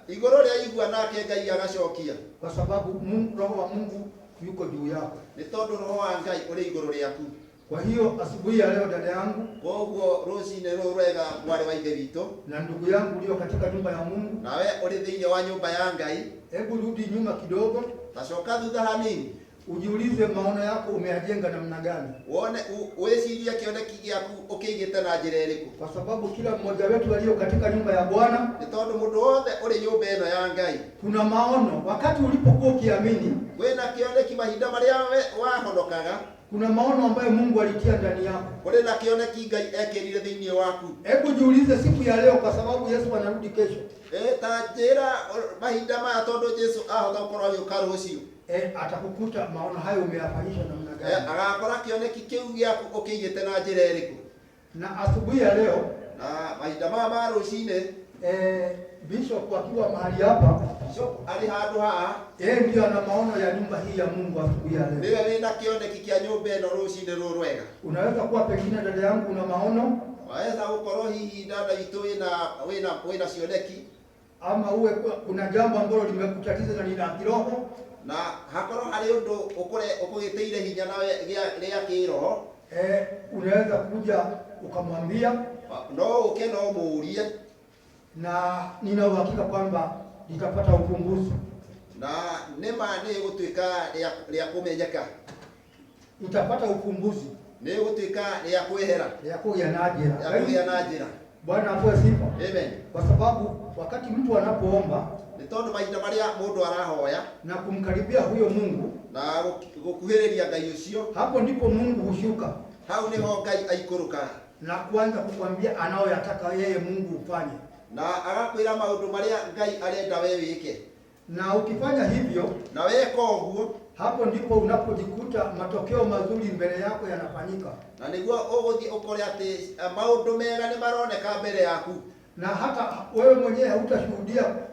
[SPEAKER 2] Igũrũ rĩaigua nake Ngai agacokia,
[SPEAKER 1] kwa sababu Mungu, Roho wa Mungu yuko juu yako,
[SPEAKER 2] nĩ tondũ Roho wa Ngai ũrĩ igũrũ rĩaku.
[SPEAKER 1] Kwa hiyo asubuhi ya leo dada yangu,
[SPEAKER 2] koguo rũcinĩ rũrũ rwega mwarĩ wa ithe witũ,
[SPEAKER 1] na ndugu yangu ulio katika nyumba ya Mungu,
[SPEAKER 2] nawe ũrĩ thĩinĩ wa nyũmba ya Ngai,
[SPEAKER 1] hebu rudi nyuma kidogo,
[SPEAKER 2] tacoka thutha hanini,
[SPEAKER 1] ujiulize maono yako umeyajenga namna gani,
[SPEAKER 2] wone wĩcirie kĩoneki gĩaku ũkĩigĩte na njĩra ĩrĩkũ,
[SPEAKER 1] kwa sababu kila mmoja wetu aliyo katika nyumba ya Bwana,
[SPEAKER 2] nĩ tondũ mũndũ wothe ũrĩ nyũmba ĩno ya Ngai,
[SPEAKER 1] kuna maono. Wakati ulipokuwa ukiamini,
[SPEAKER 2] wĩna kĩoneki mahinda marĩa wahonokaga, kuna maono ambayo Mungu alitia ndani yako, kũrĩ na kĩoneki Ngai ekĩrire thĩinĩ waku.
[SPEAKER 1] Hebu jiulize siku ya leo, kwa sababu Yesu anarudi kesho.
[SPEAKER 2] Ta njĩra mahinda maya tondũ Jesũ ahota gũkorwo agĩũka rũciũ,
[SPEAKER 1] atakukuta maono hayo umeyafanyisha namna gani,
[SPEAKER 2] agakora kĩoneki kĩu gĩaku ũkĩigĩte na njĩra ĩrĩkũ.
[SPEAKER 1] Na asubuhi ya leo,
[SPEAKER 2] na mahinda maya ma rũcinĩ,
[SPEAKER 1] Bishop akiwa mahali hapa,
[SPEAKER 2] Bishop arĩ handũ haha,
[SPEAKER 1] ndio ana maono ya nyumba hii ya Mungu asubuhi ya leo.
[SPEAKER 2] Niwe wĩna kĩoneki kĩa nyũmba ĩno rũcinĩ rũrũ rwega.
[SPEAKER 1] Unaweza kuwa pengine dada yangu una maono,
[SPEAKER 2] waweza gũkorwo hihi dada witũ wĩna cioneki,
[SPEAKER 1] ama uwe kuna jambo ambalo limekutatiza na ni la kiroho,
[SPEAKER 2] na hakorwo harĩ ũndũ ũkũgĩteire hinya nawe rĩa kĩroho,
[SPEAKER 1] unaweza kuja ukamwambia,
[SPEAKER 2] no ũke no mũũrie,
[SPEAKER 1] na nina uhakika kwamba nitapata ufunguzi,
[SPEAKER 2] na nĩma nĩ gũtuĩka rĩa kũmenyeka,
[SPEAKER 1] utapata ufunguzi,
[SPEAKER 2] nĩ gũtuĩka rĩa kwehera,
[SPEAKER 1] rĩa kũgĩa na njĩra. Bwana apewe sifa.
[SPEAKER 2] Amen.
[SPEAKER 1] Kwa sababu wakati mtu anapoomba,
[SPEAKER 2] nĩ tondũ mahinda marĩa mũndũ arahoya
[SPEAKER 1] na kumkaribia huyo Mungu,
[SPEAKER 2] na gũkuhĩrĩria Ngai ũcio,
[SPEAKER 1] hapo ndipo Mungu hushuka.
[SPEAKER 2] hau niho Ngai aikuruka
[SPEAKER 1] na kuanza kukwambia anayoyataka yeye Mungu ufanye,
[SPEAKER 2] na agakwira maundu maria Ngai arenda we wike.
[SPEAKER 1] Na ukifanya hivyo
[SPEAKER 2] na weka uguo,
[SPEAKER 1] hapo ndipo unapojikuta matokeo mazuri mbele yako yanafanyika,
[SPEAKER 2] na niguo uguthi ukore ati maundu mega ni maroneka mbele yaku,
[SPEAKER 1] na hata wewe mwenyewe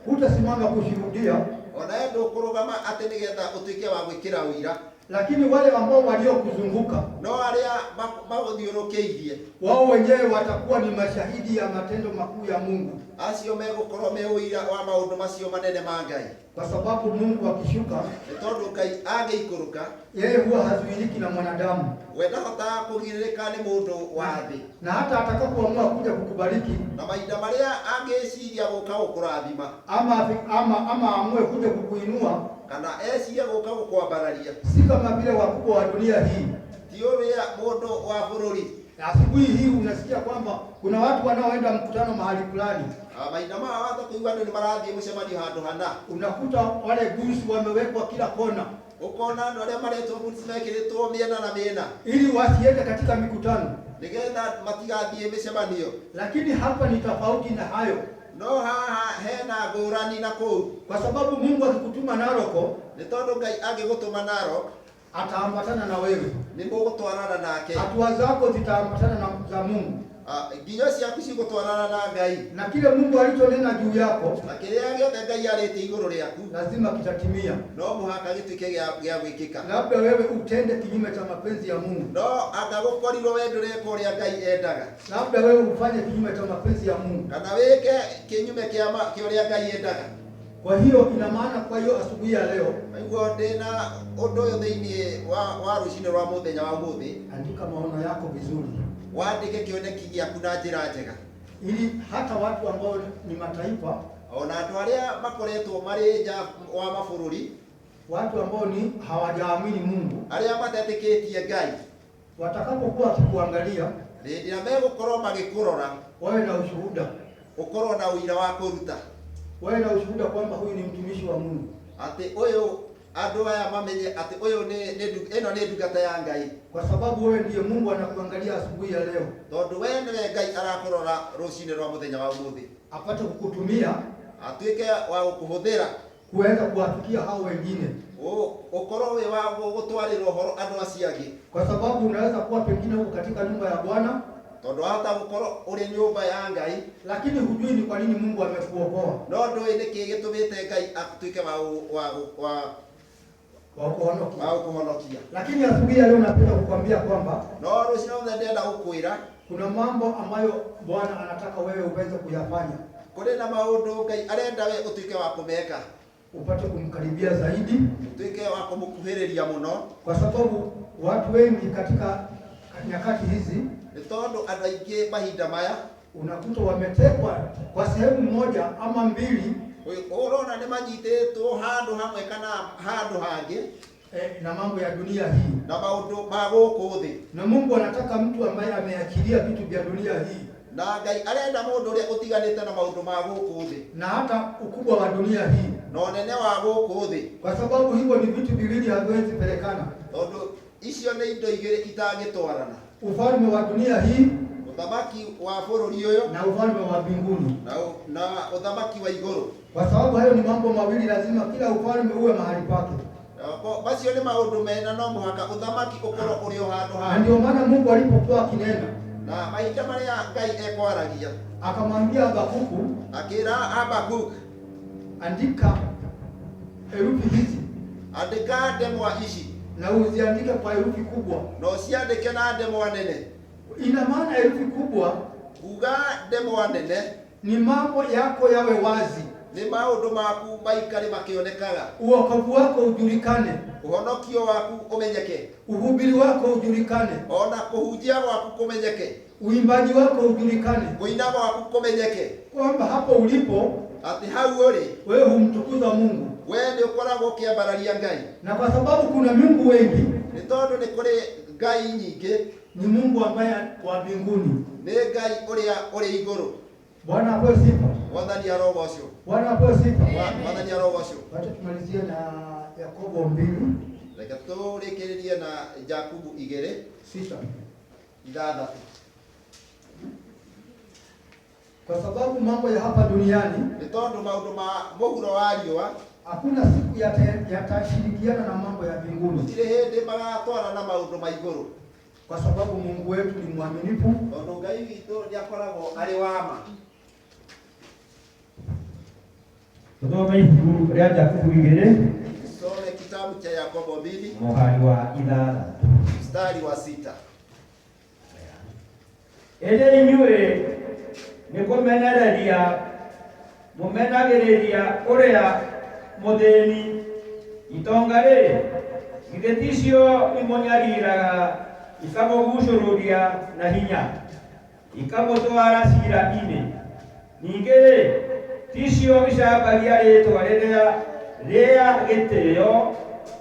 [SPEAKER 1] hutasimama kushuhudia,
[SPEAKER 2] ona endo kurugama ati nigetha utuike wa gwikira uira,
[SPEAKER 1] lakini wale ambao waliokuzunguka
[SPEAKER 2] no aria maguthiurukiirie
[SPEAKER 1] wao wenyewe watakuwa ni mashahidi ya matendo makuu ya Mungu,
[SPEAKER 2] acio megukorwo me uira wa maundu macio manene ma Ngai.
[SPEAKER 1] Kwa sababu Mungu akishuka,
[SPEAKER 2] tondu Ngai agiikuruka,
[SPEAKER 1] yeye huwa hazuiliki na mwanadamu,
[SPEAKER 2] we ndahota kugiririka ni mundu wa thi,
[SPEAKER 1] na hata atakapoamua kuja kukubariki,
[SPEAKER 2] na mahinda maria angiciria guka gukurathima,
[SPEAKER 1] ama amue kuja kukuinua,
[SPEAKER 2] kana eciria guka gukwambararia,
[SPEAKER 1] si kama vile wakubwa wa dunia hii,
[SPEAKER 2] ti uria mundu wa bururi.
[SPEAKER 1] Asubuhi hii unasikia kwamba kuna watu wanaoenda mkutano mahali fulani,
[SPEAKER 2] mahinda ma watha kuigua ni marathie mucemanio handu hana,
[SPEAKER 1] unakuta wale gusu wamewekwa kila kona,
[SPEAKER 2] ukona andu aria maretwo gusu mekiritwo miena na miena,
[SPEAKER 1] ili wasiende katika mikutano,
[SPEAKER 2] nigetha matigathie micemanio.
[SPEAKER 1] Lakini hapa ni tofauti na hayo.
[SPEAKER 2] No haha hena ngurani na kuu,
[SPEAKER 1] kwa sababu Mungu akikutuma Naroko,
[SPEAKER 2] ni tondu Ngai agigutuma Narok,
[SPEAKER 1] ataambatana na wewe,
[SPEAKER 2] ni mugutwarana nake,
[SPEAKER 1] hatua zako zitaambatana na za Mungu,
[SPEAKER 2] nginya ciaku cigutwarana na Ngai,
[SPEAKER 1] na kile Mungu alichonena juu yako,
[SPEAKER 2] na kiria giothe Ngai arite iguru riaku
[SPEAKER 1] lazima kitatimia.
[SPEAKER 2] No muhaka gituike gia gwikika,
[SPEAKER 1] labda wewe utende kinyume cha mapenzi ya Mungu,
[SPEAKER 2] no anga gukorirwo we ndureka uria Ngai endaga,
[SPEAKER 1] labda wewe ufanye kinyume cha mapenzi ya Mungu,
[SPEAKER 2] kana wike kinyume kia uria Ngai endaga.
[SPEAKER 1] Kwa hiyo ina maana, kwa hiyo asubuhi ya leo
[SPEAKER 2] aiguo ndina undu uyu thiini wa rucini rwa muthenya wa muthi,
[SPEAKER 1] andika maono yako vizuri,
[SPEAKER 2] wandike kioneki giaku na njira njega,
[SPEAKER 1] ili hata watu ambao ni mataifa,
[SPEAKER 2] ona andu aria makoretwo mari nja wa mabururi,
[SPEAKER 1] watu ambao ni hawajaamini Mungu,
[SPEAKER 2] aria matetikitie Ngai,
[SPEAKER 1] watakapokuwa wakikuangalia,
[SPEAKER 2] ndio megukorwo magikurora,
[SPEAKER 1] wawe na ushuhuda,
[SPEAKER 2] ukorwo na uira wa kuruta,
[SPEAKER 1] wawe na ushuhuda kwamba huyu ni mtumishi wa Mungu,
[SPEAKER 2] ati uyu andu aya mamenye ati uyu ino ni ndungata ya Ngai,
[SPEAKER 1] kwa sababu wewe ndiye Mungu anakuangalia asubuhi ya leo,
[SPEAKER 2] tondu we niwe Ngai arakurora rucini rwa muthenya wa umuthi,
[SPEAKER 1] apate kukutumia,
[SPEAKER 2] atuike wa gukuhuthira
[SPEAKER 1] kuweza kuwafikia hao wengine,
[SPEAKER 2] ukorwo we wa gutwarira uhoro andu acio angi,
[SPEAKER 1] kwa sababu unaweza kuwa pengine huko katika nyumba ya Bwana,
[SPEAKER 2] tondu hata gukorwo uri nyumba ya Ngai,
[SPEAKER 1] lakini hujui ni kwa nini Mungu amekuokoa,
[SPEAKER 2] no ndui niki gitumite Ngai atuike wa kuhonokia.
[SPEAKER 1] Lakini asubuhi ya leo napenda kukwambia kwamba
[SPEAKER 2] no rucini rwa ndenda gukwira,
[SPEAKER 1] kuna mambo ambayo Bwana anataka wewe uweze kuyafanya,
[SPEAKER 2] kuri na maundu Ngai arenda we utuike wa kumeka,
[SPEAKER 1] upate kumkaribia zaidi,
[SPEAKER 2] utuike wa kumukuhiriria muno,
[SPEAKER 1] kwa sababu watu wengi katika nyakati hizi,
[SPEAKER 2] ni tondu andu aingi mahinda maya
[SPEAKER 1] unakuta wametekwa kwa sehemu moja ama mbili,
[SPEAKER 2] urona ni manyititwo handu hamwe kana handu hangi,
[SPEAKER 1] na mambo ya dunia hii
[SPEAKER 2] na maundu ma guku thi,
[SPEAKER 1] na Mungu anataka mtu ambaye ameachilia vitu vya dunia hii,
[SPEAKER 2] na Ngai arenda mundu uria utiganite na maundu ma guku thi,
[SPEAKER 1] na hata ukubwa wa dunia hii,
[SPEAKER 2] no nene wa guku thi,
[SPEAKER 1] kwa sababu hivyo ni vitu viwili haviwezi pelekana,
[SPEAKER 2] tondu icio ni indo igiri itangitwarana,
[SPEAKER 1] ufalme wa dunia hii,
[SPEAKER 2] uthamaki wa bururi uyu,
[SPEAKER 1] na ufalme wa mbinguni,
[SPEAKER 2] na uthamaki wa iguru,
[SPEAKER 1] kwa sababu hayo ni mambo mawili, lazima kila ufalme uwe mahali pake.
[SPEAKER 2] Bacio ni maundu mena, no muhaka uthamaki ukorwo uri handu ha.
[SPEAKER 1] Ndio maana Mungu alipokuwa akinena,
[SPEAKER 2] na mahinda maria Ngai ekwaragia,
[SPEAKER 1] akamwambia Habakuku,
[SPEAKER 2] akira Habakuk,
[SPEAKER 1] andika herufi hizi,
[SPEAKER 2] andika ndemwa ici,
[SPEAKER 1] na uziandike kwa herufi kubwa,
[SPEAKER 2] no ciandike na ndemwa nene.
[SPEAKER 1] Ina maana herufi kubwa
[SPEAKER 2] kuga ndemwa nene
[SPEAKER 1] ni mambo yako yawe wazi,
[SPEAKER 2] ni maundu maku maikari makionekaga,
[SPEAKER 1] uokovu wako ujulikane,
[SPEAKER 2] uhonokio waku umenyeke,
[SPEAKER 1] uhubiri wako ujulikane,
[SPEAKER 2] ona kuhujia waku kumenyeke,
[SPEAKER 1] uimbaji wako ujulikane,
[SPEAKER 2] kuinama waku kumenyeke,
[SPEAKER 1] kwamba hapo ulipo
[SPEAKER 2] ati hau uri
[SPEAKER 1] wewe humtukuza Mungu,
[SPEAKER 2] wewe ndio ukoragwo ukiambararia Ngai.
[SPEAKER 1] Na kwa sababu kuna Mungu wengi,
[SPEAKER 2] ni tondu ni kuri Ngai nyingi,
[SPEAKER 1] ni Mungu ambaye wa mbinguni,
[SPEAKER 2] ni Ngai uria uri iguru.
[SPEAKER 1] Bwana apewe sifa,
[SPEAKER 2] wathani ya roho ucio,
[SPEAKER 1] Bwana apewe sifa,
[SPEAKER 2] wathani ya roho ucio.
[SPEAKER 1] Wacha tumalizie na Yakobo 2,
[SPEAKER 2] reke turikiririe na Jakubu 2:6. ithathatũ.
[SPEAKER 1] Kwa sababu mambo ya hapa duniani,
[SPEAKER 2] nĩ tondũ maũndũ ma mũhuro wa riũa
[SPEAKER 1] hakuna siku yatashirikiana na mambo ya mbinguni.
[SPEAKER 2] Gũtirĩ hĩndĩ magatwarana na maũndũ ma igũrũ.
[SPEAKER 1] Kwa sababu Mungu wetu ni mwaminifu.
[SPEAKER 2] Tondũ Ngai witũ nĩ akoragwo arĩ wa ma.
[SPEAKER 3] Tũthome ibuku rĩa Jakubu 2.
[SPEAKER 2] Tusome kitabu cha Yakobo 2
[SPEAKER 3] mũhari wa 6.
[SPEAKER 2] mstari wa 6.
[SPEAKER 3] Ĩrĩ inyuĩ nĩ kũmenereria mũmenagĩrĩria ũrĩa mũthĩni itonga rĩrĩ githĩ ticio imũnyariraga ikamũgucũrũria na hinya ikamũtwara ciira-inĩ. Ningĩ ticio icambagia rĩĩtwa rĩa gĩtĩĩo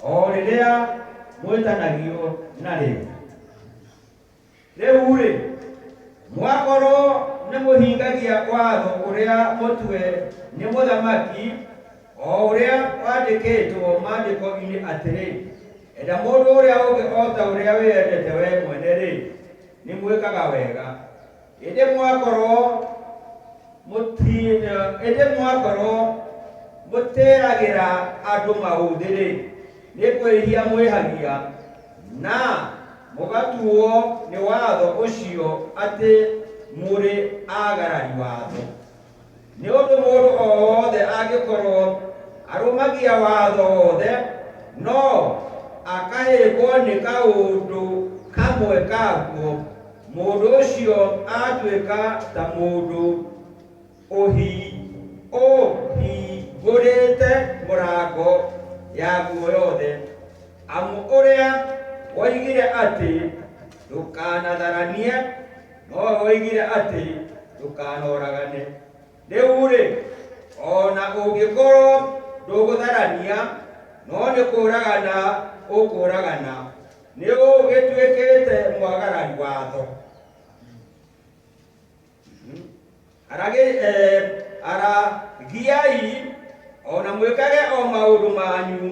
[SPEAKER 3] o rĩrĩa mwĩtanagio narĩo. Rĩu-rĩ, mwakorwo nĩ mũhingagia watho ũrĩa mũtwe nĩ mũthamaki, o ũrĩa wandĩkĩtwo maandĩko-inĩ atĩrĩ, enda mũndũ ũrĩa ũngĩ o ta ũrĩa wĩendete we mwene-rĩ, nĩ mwĩkaga wega. Ĩndĩ mwakorwo mũtĩragĩra andũ maũthĩ-rĩ, nĩ kwĩhia mwĩhagia na mũgatuo nĩ watho ũcio atĩ mũrĩ agarari watho. Nĩ ũndũ mũndũ o wothe angĩkorwo arũmagia watho wothe no akahĩngwo nĩ kaũndũ kamwe kaguo, mũndũ ũcio atuĩka ta mũndũ ũhingũrĩte mũrango yaguo yothe, amu ũrĩa woigire atĩ ndũkanatharanie no woigire atĩ ndũkanoragane. Rĩu-rĩ, ona ũngĩkorwo ndũgũtharania no nĩ kũũragana ũkũũragana, nĩ ũgĩtuĩkĩte mwagarari watho. Aragiai ona mwĩkage o maũndũ manyu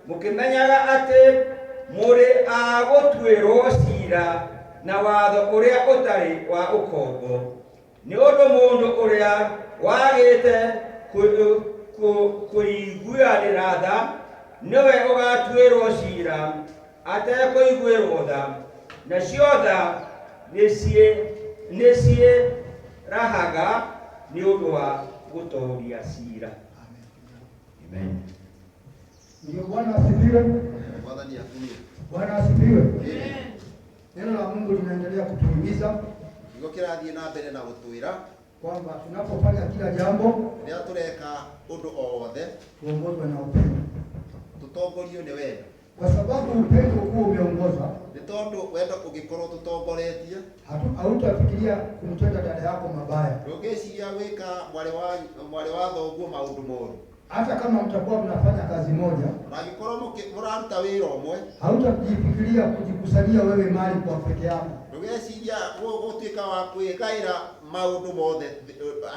[SPEAKER 3] mũkĩmenyaga atĩ mũrĩ a gũtuĩrwo ciira na watho ũrĩa ũtarĩ wa ũkombo. Nĩ ũndũ mũndũ ũrĩa wagĩte kũiguanĩra tha nĩwe ũgatuĩrwo ciira atekũiguĩrwo tha, nacio tha nĩ ciĩrahaga nĩ ũndũ wa gũtooria ciira. Amen.
[SPEAKER 1] Ndio, Bwana asifiwe. Bwana asifiwe. Neno la Mungu linaendelea kutuhimiza
[SPEAKER 2] kirathiĩ na mbere na gũtwĩra
[SPEAKER 1] kwamba tunapofanya kila jambo
[SPEAKER 2] rĩrĩa tũreka ũndũ o wothe
[SPEAKER 1] tuongozwe na upendo.
[SPEAKER 2] Tũtongorio nĩ wendo.
[SPEAKER 1] Kwa sababu upendo huo umeongoza,
[SPEAKER 2] nĩ tondũ wendo ũngĩkorwo tũtongoretie
[SPEAKER 1] hautafikiria kumtenda dada yako mabaya.
[SPEAKER 2] Ndũngĩciria gwĩka mwarĩ wa thoguo maũndũ moru.
[SPEAKER 1] Hata kama mtakuwa mnafanya kazi moja,
[SPEAKER 2] na angĩkorwo mũraruta wĩra ũmwe,
[SPEAKER 1] hautajifikiria kujikusanyia wewe mali kwa peke yako.
[SPEAKER 2] Ndũgeciria gũtuĩka wa kwĩgaĩra maũndũ mothe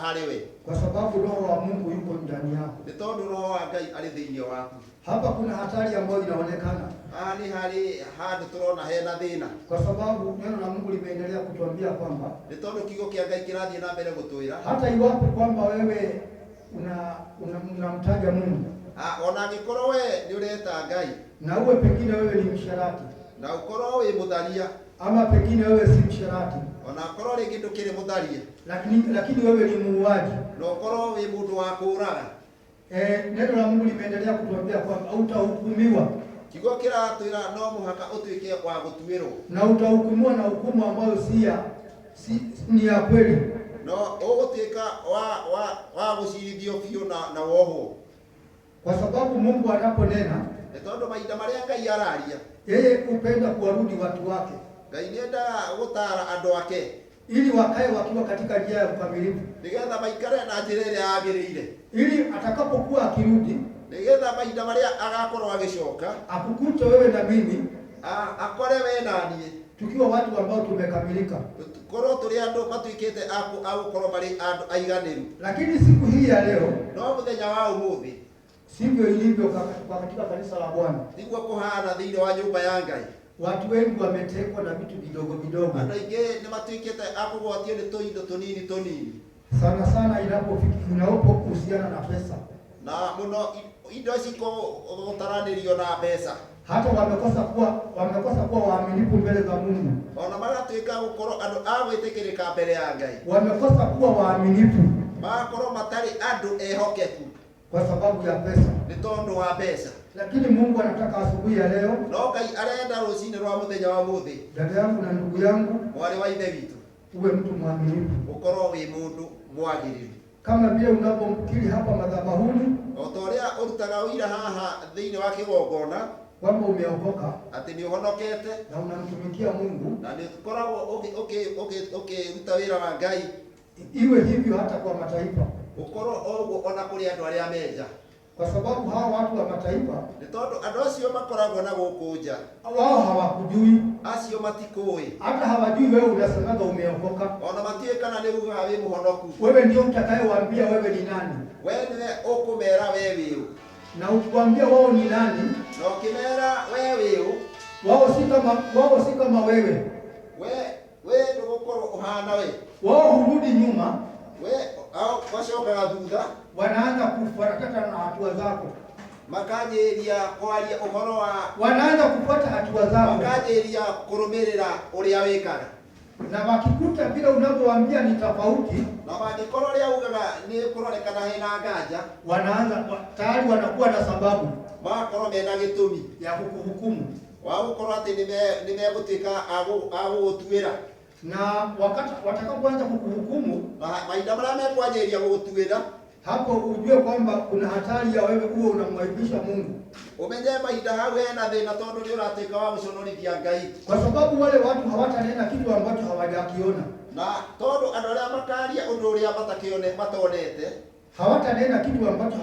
[SPEAKER 2] harĩ we.
[SPEAKER 1] Kwa sababu Roho wa Mungu yuko ndani yako.
[SPEAKER 2] Nĩ tondũ Roho wa Ngai arĩ thĩinĩ waku.
[SPEAKER 1] Hapa kuna hatari ambayo inaonekana.
[SPEAKER 2] Nĩ harĩ handũ tũrona hena thĩna.
[SPEAKER 1] Kwa sababu neno la Mungu limeendelea kutuambia kwamba
[SPEAKER 2] nĩ tondũ kiugo kĩa Ngai kĩrathiĩ na mbere gũtwĩra
[SPEAKER 1] hata iwapo kwamba wewe unamtaja Mungu,
[SPEAKER 2] ona angĩkorwo we nĩ ũreta Ngai
[SPEAKER 1] na uwe pengine wewe ni msharati,
[SPEAKER 2] na ũkorwo wĩ mũtharia,
[SPEAKER 1] ama pengine wewe si msharati,
[SPEAKER 2] ona ũkorwo rĩngĩ ndũkĩrĩ mũtharia,
[SPEAKER 1] lakini wewe ni muuaji,
[SPEAKER 2] na ũkorwo wĩ mũndũ wa kũũraga,
[SPEAKER 1] neno la Mungu limeendelea kutuambia kwamba utahukumiwa.
[SPEAKER 2] Kiugo kĩratwĩra no mũhaka ũtuĩke wa gũtuĩrwo,
[SPEAKER 1] na utahukumiwa na hukumu ambayo ni ya kweli.
[SPEAKER 2] No ũgũtuĩka wa gũcirithio biũ na wohwo.
[SPEAKER 1] Kwa sababu Mungu anaponena,
[SPEAKER 2] nĩ tondũ mahinda marĩa Ngai araria,
[SPEAKER 1] yeye hupenda kuwarudi watu wake.
[SPEAKER 2] Ngai nĩendaga gũtaara andũ ake
[SPEAKER 1] ili wakae wakiwa katika njia ya ukamilifu,
[SPEAKER 2] nĩgetha maikare na njĩra ĩrĩa yagĩrĩire,
[SPEAKER 1] ili atakapokuwa akirudi,
[SPEAKER 2] nĩgetha mahinda marĩa agakorwo agĩcoka
[SPEAKER 1] akukute wewe na mimi,
[SPEAKER 2] akore we na niĩ
[SPEAKER 1] tukiwa watu ambao tumekamilika,
[SPEAKER 2] tukorwo tũrĩ andũ matuĩkĩte agũkorwo marĩ andũ aiganĩru.
[SPEAKER 1] Lakini siku hii ya leo,
[SPEAKER 2] no mũthenya wa ũmũthĩ
[SPEAKER 1] sivyo ilivyo katika kanisa la Bwana.
[SPEAKER 2] Niguo kũhana thĩinĩ wa nyũmba ya Ngai.
[SPEAKER 1] Watu wengi wametekwa na vitu vidogo vidogo.
[SPEAKER 2] Andũ aingĩ nĩ matuĩkĩte akũgwatio nĩ tũindo tũnini.
[SPEAKER 1] Sana sana inapohusiana na pesa.
[SPEAKER 2] Na mũno indo ciko gũtaranĩrio na mbeca.
[SPEAKER 1] Hata wamekosa kuwa waaminifu mbele za Mungu.
[SPEAKER 2] Ona magatuĩka gũkorwo andũ a gwĩtĩkĩrĩka mbere ya Ngai.
[SPEAKER 1] Wamekosa kuwa waaminifu.
[SPEAKER 2] Magakorwo matarĩ andũ ehokeku
[SPEAKER 1] kwa sababu ya pesa.
[SPEAKER 2] Nĩ tondũ wa mbeca.
[SPEAKER 1] Lakini Mungu anataka asubuhi ya leo,
[SPEAKER 2] no Ngai arenda rũcinĩ rwa mũthenya wa mũthĩ,
[SPEAKER 1] dada yangu na ndugu yangu,
[SPEAKER 2] mwarĩ wa ithe witũ,
[SPEAKER 1] uwe mtu mwaminifu,
[SPEAKER 2] ukorwo wĩ mũndũ mwagĩrĩru.
[SPEAKER 1] Kama vile unapomkiri hapa madhabahuni,
[SPEAKER 2] o ta ũrĩa ũrutaga ũira haha thĩinĩ wa kĩgongona
[SPEAKER 1] kwamba umeokoka,
[SPEAKER 2] atĩ nĩ ũhonokete
[SPEAKER 1] na unamtumikia Mungu,
[SPEAKER 2] na nĩ ũkoragwo ũkĩruta wĩra wa Ngai.
[SPEAKER 1] Iwe hivyo hata kwa mataifa,
[SPEAKER 2] ukorwo ũguo ona kũrĩ andũ arĩa menja,
[SPEAKER 1] kwa sababu hawa watu wa mataifa
[SPEAKER 2] nĩ tondũ andũ acio makoragwo na gũkũ nja,
[SPEAKER 1] wao hawakujui,
[SPEAKER 2] acio matikũĩ,
[SPEAKER 1] hata hawajui wewe unasemaga umeokoka,
[SPEAKER 2] ona matiĩ kana nĩ ugaga wĩ mũhonoku.
[SPEAKER 1] Wewe ndio utakayewaambia wewe ni nani,
[SPEAKER 2] wewe nĩwe ũkũmera wewe wĩ ũ,
[SPEAKER 1] na ukwambia wao ni nani,
[SPEAKER 2] na ũkĩmera wewe wĩ ũ,
[SPEAKER 1] wao si kama wewe,
[SPEAKER 2] wewe ndũgũkorwo ũhana we,
[SPEAKER 1] wao hurudi nyuma,
[SPEAKER 2] wacokaga thutha,
[SPEAKER 1] wanaanza kufuata na hatua zako,
[SPEAKER 2] makanjĩria kwaria ũhoro wa,
[SPEAKER 1] wanaanza kufuata hatua zako,
[SPEAKER 2] makanjĩria kũrũmĩrĩra ũrĩa wĩkaga,
[SPEAKER 1] na wakikuta vile unavyowaambia ni tofauti,
[SPEAKER 2] na mangĩkorwo ũrĩa ugaga nĩ kũronekana hena nganja,
[SPEAKER 1] wanaanza tayari wanakuwa na sababu,
[SPEAKER 2] magakorwo mena gĩtũmi
[SPEAKER 1] ya kukuhukumu,
[SPEAKER 2] wa gũkorwo atĩ nĩ megũtuĩka agũgũtuĩra,
[SPEAKER 1] na wakati watakapoanza kukuhukumu,
[SPEAKER 2] mahinda marĩa mekwanjĩrĩria gũgũtuĩra,
[SPEAKER 1] hapo ujue kwamba kuna hatari ya wewe uwe unamwaibisha Mungu.
[SPEAKER 2] Umenye mahinda hau hena thĩna tondũ nĩ ũratuĩka wa gũconorithia Ngai,
[SPEAKER 1] kwa sababu wale watu hawatanena kitu ambacho hawajakiona,
[SPEAKER 2] na tondũ andũ arĩa makaria ũndũ ũrĩa matonete,
[SPEAKER 1] hawatanena kitu ambacho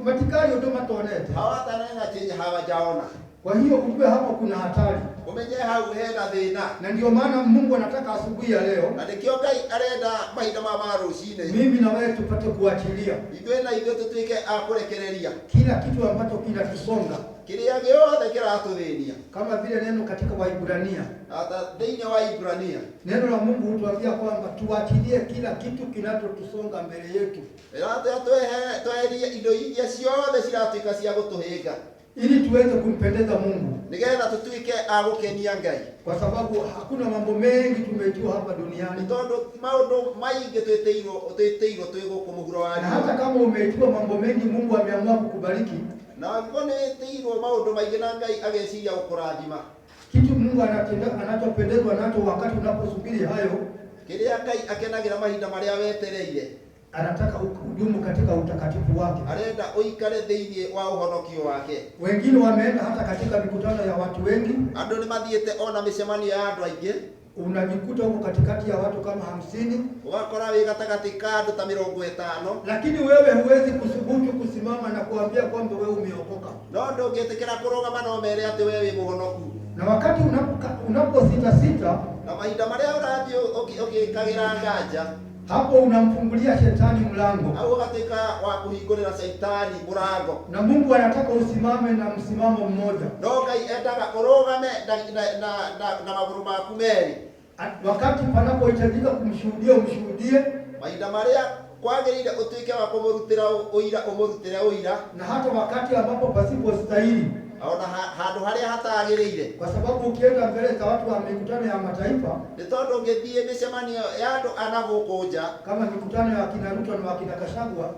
[SPEAKER 1] matikari ũndũ matonete,
[SPEAKER 2] hawatanena chenye hawajaona.
[SPEAKER 1] Kwa hiyo ujue hapo kuna hatari,
[SPEAKER 2] umenye hau hena thĩna,
[SPEAKER 1] na ndio maana Mungu anataka asubuhi ya leo,
[SPEAKER 2] na nĩkĩo Ngai arenda mahinda ma rũcinĩ,
[SPEAKER 1] mimi na wewe tupate kuachilia
[SPEAKER 2] ithuĩ na ithuĩ tũtuĩke a kũrekereria
[SPEAKER 1] kila kitu ambacho kinatusonga,
[SPEAKER 2] kĩrĩa gĩothe kĩratũthĩnia,
[SPEAKER 1] kama vile neno katika Waibrania,
[SPEAKER 2] hata thĩinĩ wa Ibrania,
[SPEAKER 1] neno la Mungu hutuambia kwamba tuachilie kila kitu kinachotusonga mbele yetu,
[SPEAKER 2] tweherie indo iria ciothe ciratuĩka cia gũtũhĩnga,
[SPEAKER 1] ili tuweze kumpendeza Mungu,
[SPEAKER 2] nigetha tutuike a gukenia Ngai,
[SPEAKER 1] kwa sababu hakuna mambo mengi tumejua hapa duniani,
[SPEAKER 2] tondu maundu maingi twiteirwo twi guku muhuro wa
[SPEAKER 1] na hata kama umejua mambo mengi Mungu ameamua kukubariki,
[SPEAKER 2] na ngone witeirwo maundu maingi na Ngai ageciria gukurathima,
[SPEAKER 1] kitu Mungu anachopendezwa nacho wakati unaposubiri hayo,
[SPEAKER 2] kiria Ngai akenagira mahinda maria wetereire,
[SPEAKER 1] anataka udumu katika utakatifu wake,
[SPEAKER 2] arenda uikare thĩinĩ wa ũhonokio wake.
[SPEAKER 1] Wengine wameenda hata katika mikutano ya watu wengi,
[SPEAKER 2] andũ nĩ mathiĩte ona mĩcemanio ya andũ aingĩ,
[SPEAKER 1] unajikuta huko katikati ya watu kama 50,
[SPEAKER 2] ugakora wĩ gatagatĩ ka andũ ta 50,
[SPEAKER 1] lakini wewe huwezi kusubutu kusimama na kuambia kwamba wewe umeokoka,
[SPEAKER 2] no ndũngĩtĩkĩra kũrũgama na ũmere atĩ wewe wĩ mũhonoku.
[SPEAKER 1] Na wakati unaposita
[SPEAKER 2] na mahinda marĩa ũrathiĩ ũgĩkagĩra nganja, hapo
[SPEAKER 1] unamfungulia shetani mlango,
[SPEAKER 2] au katika wa kuhingũrĩra shetani mlango,
[SPEAKER 1] na Mungu anataka usimame na msimamo mmoja.
[SPEAKER 2] No Ngai endaga ũrũgame na magũrũ maku merĩ,
[SPEAKER 1] wakati panapohitajika kumshuhudia umshuhudie,
[SPEAKER 2] mahinda marĩa kwagĩrĩire ũtuĩke wa kũmũrutĩra ũira ũmũrutĩre ũira,
[SPEAKER 1] na hata wakati ambapo pasipo stahili,
[SPEAKER 2] ona handũ harĩa hatagĩrĩire,
[SPEAKER 1] kwa sababu ukienda mbele za watu wa mikutano ya mataifa,
[SPEAKER 2] nĩ tondũ ũngĩthiĩ mĩcemanio ya andũ ana gũkũ nja,
[SPEAKER 1] kama mikutano ya kina Ruto na wakina Gachagua,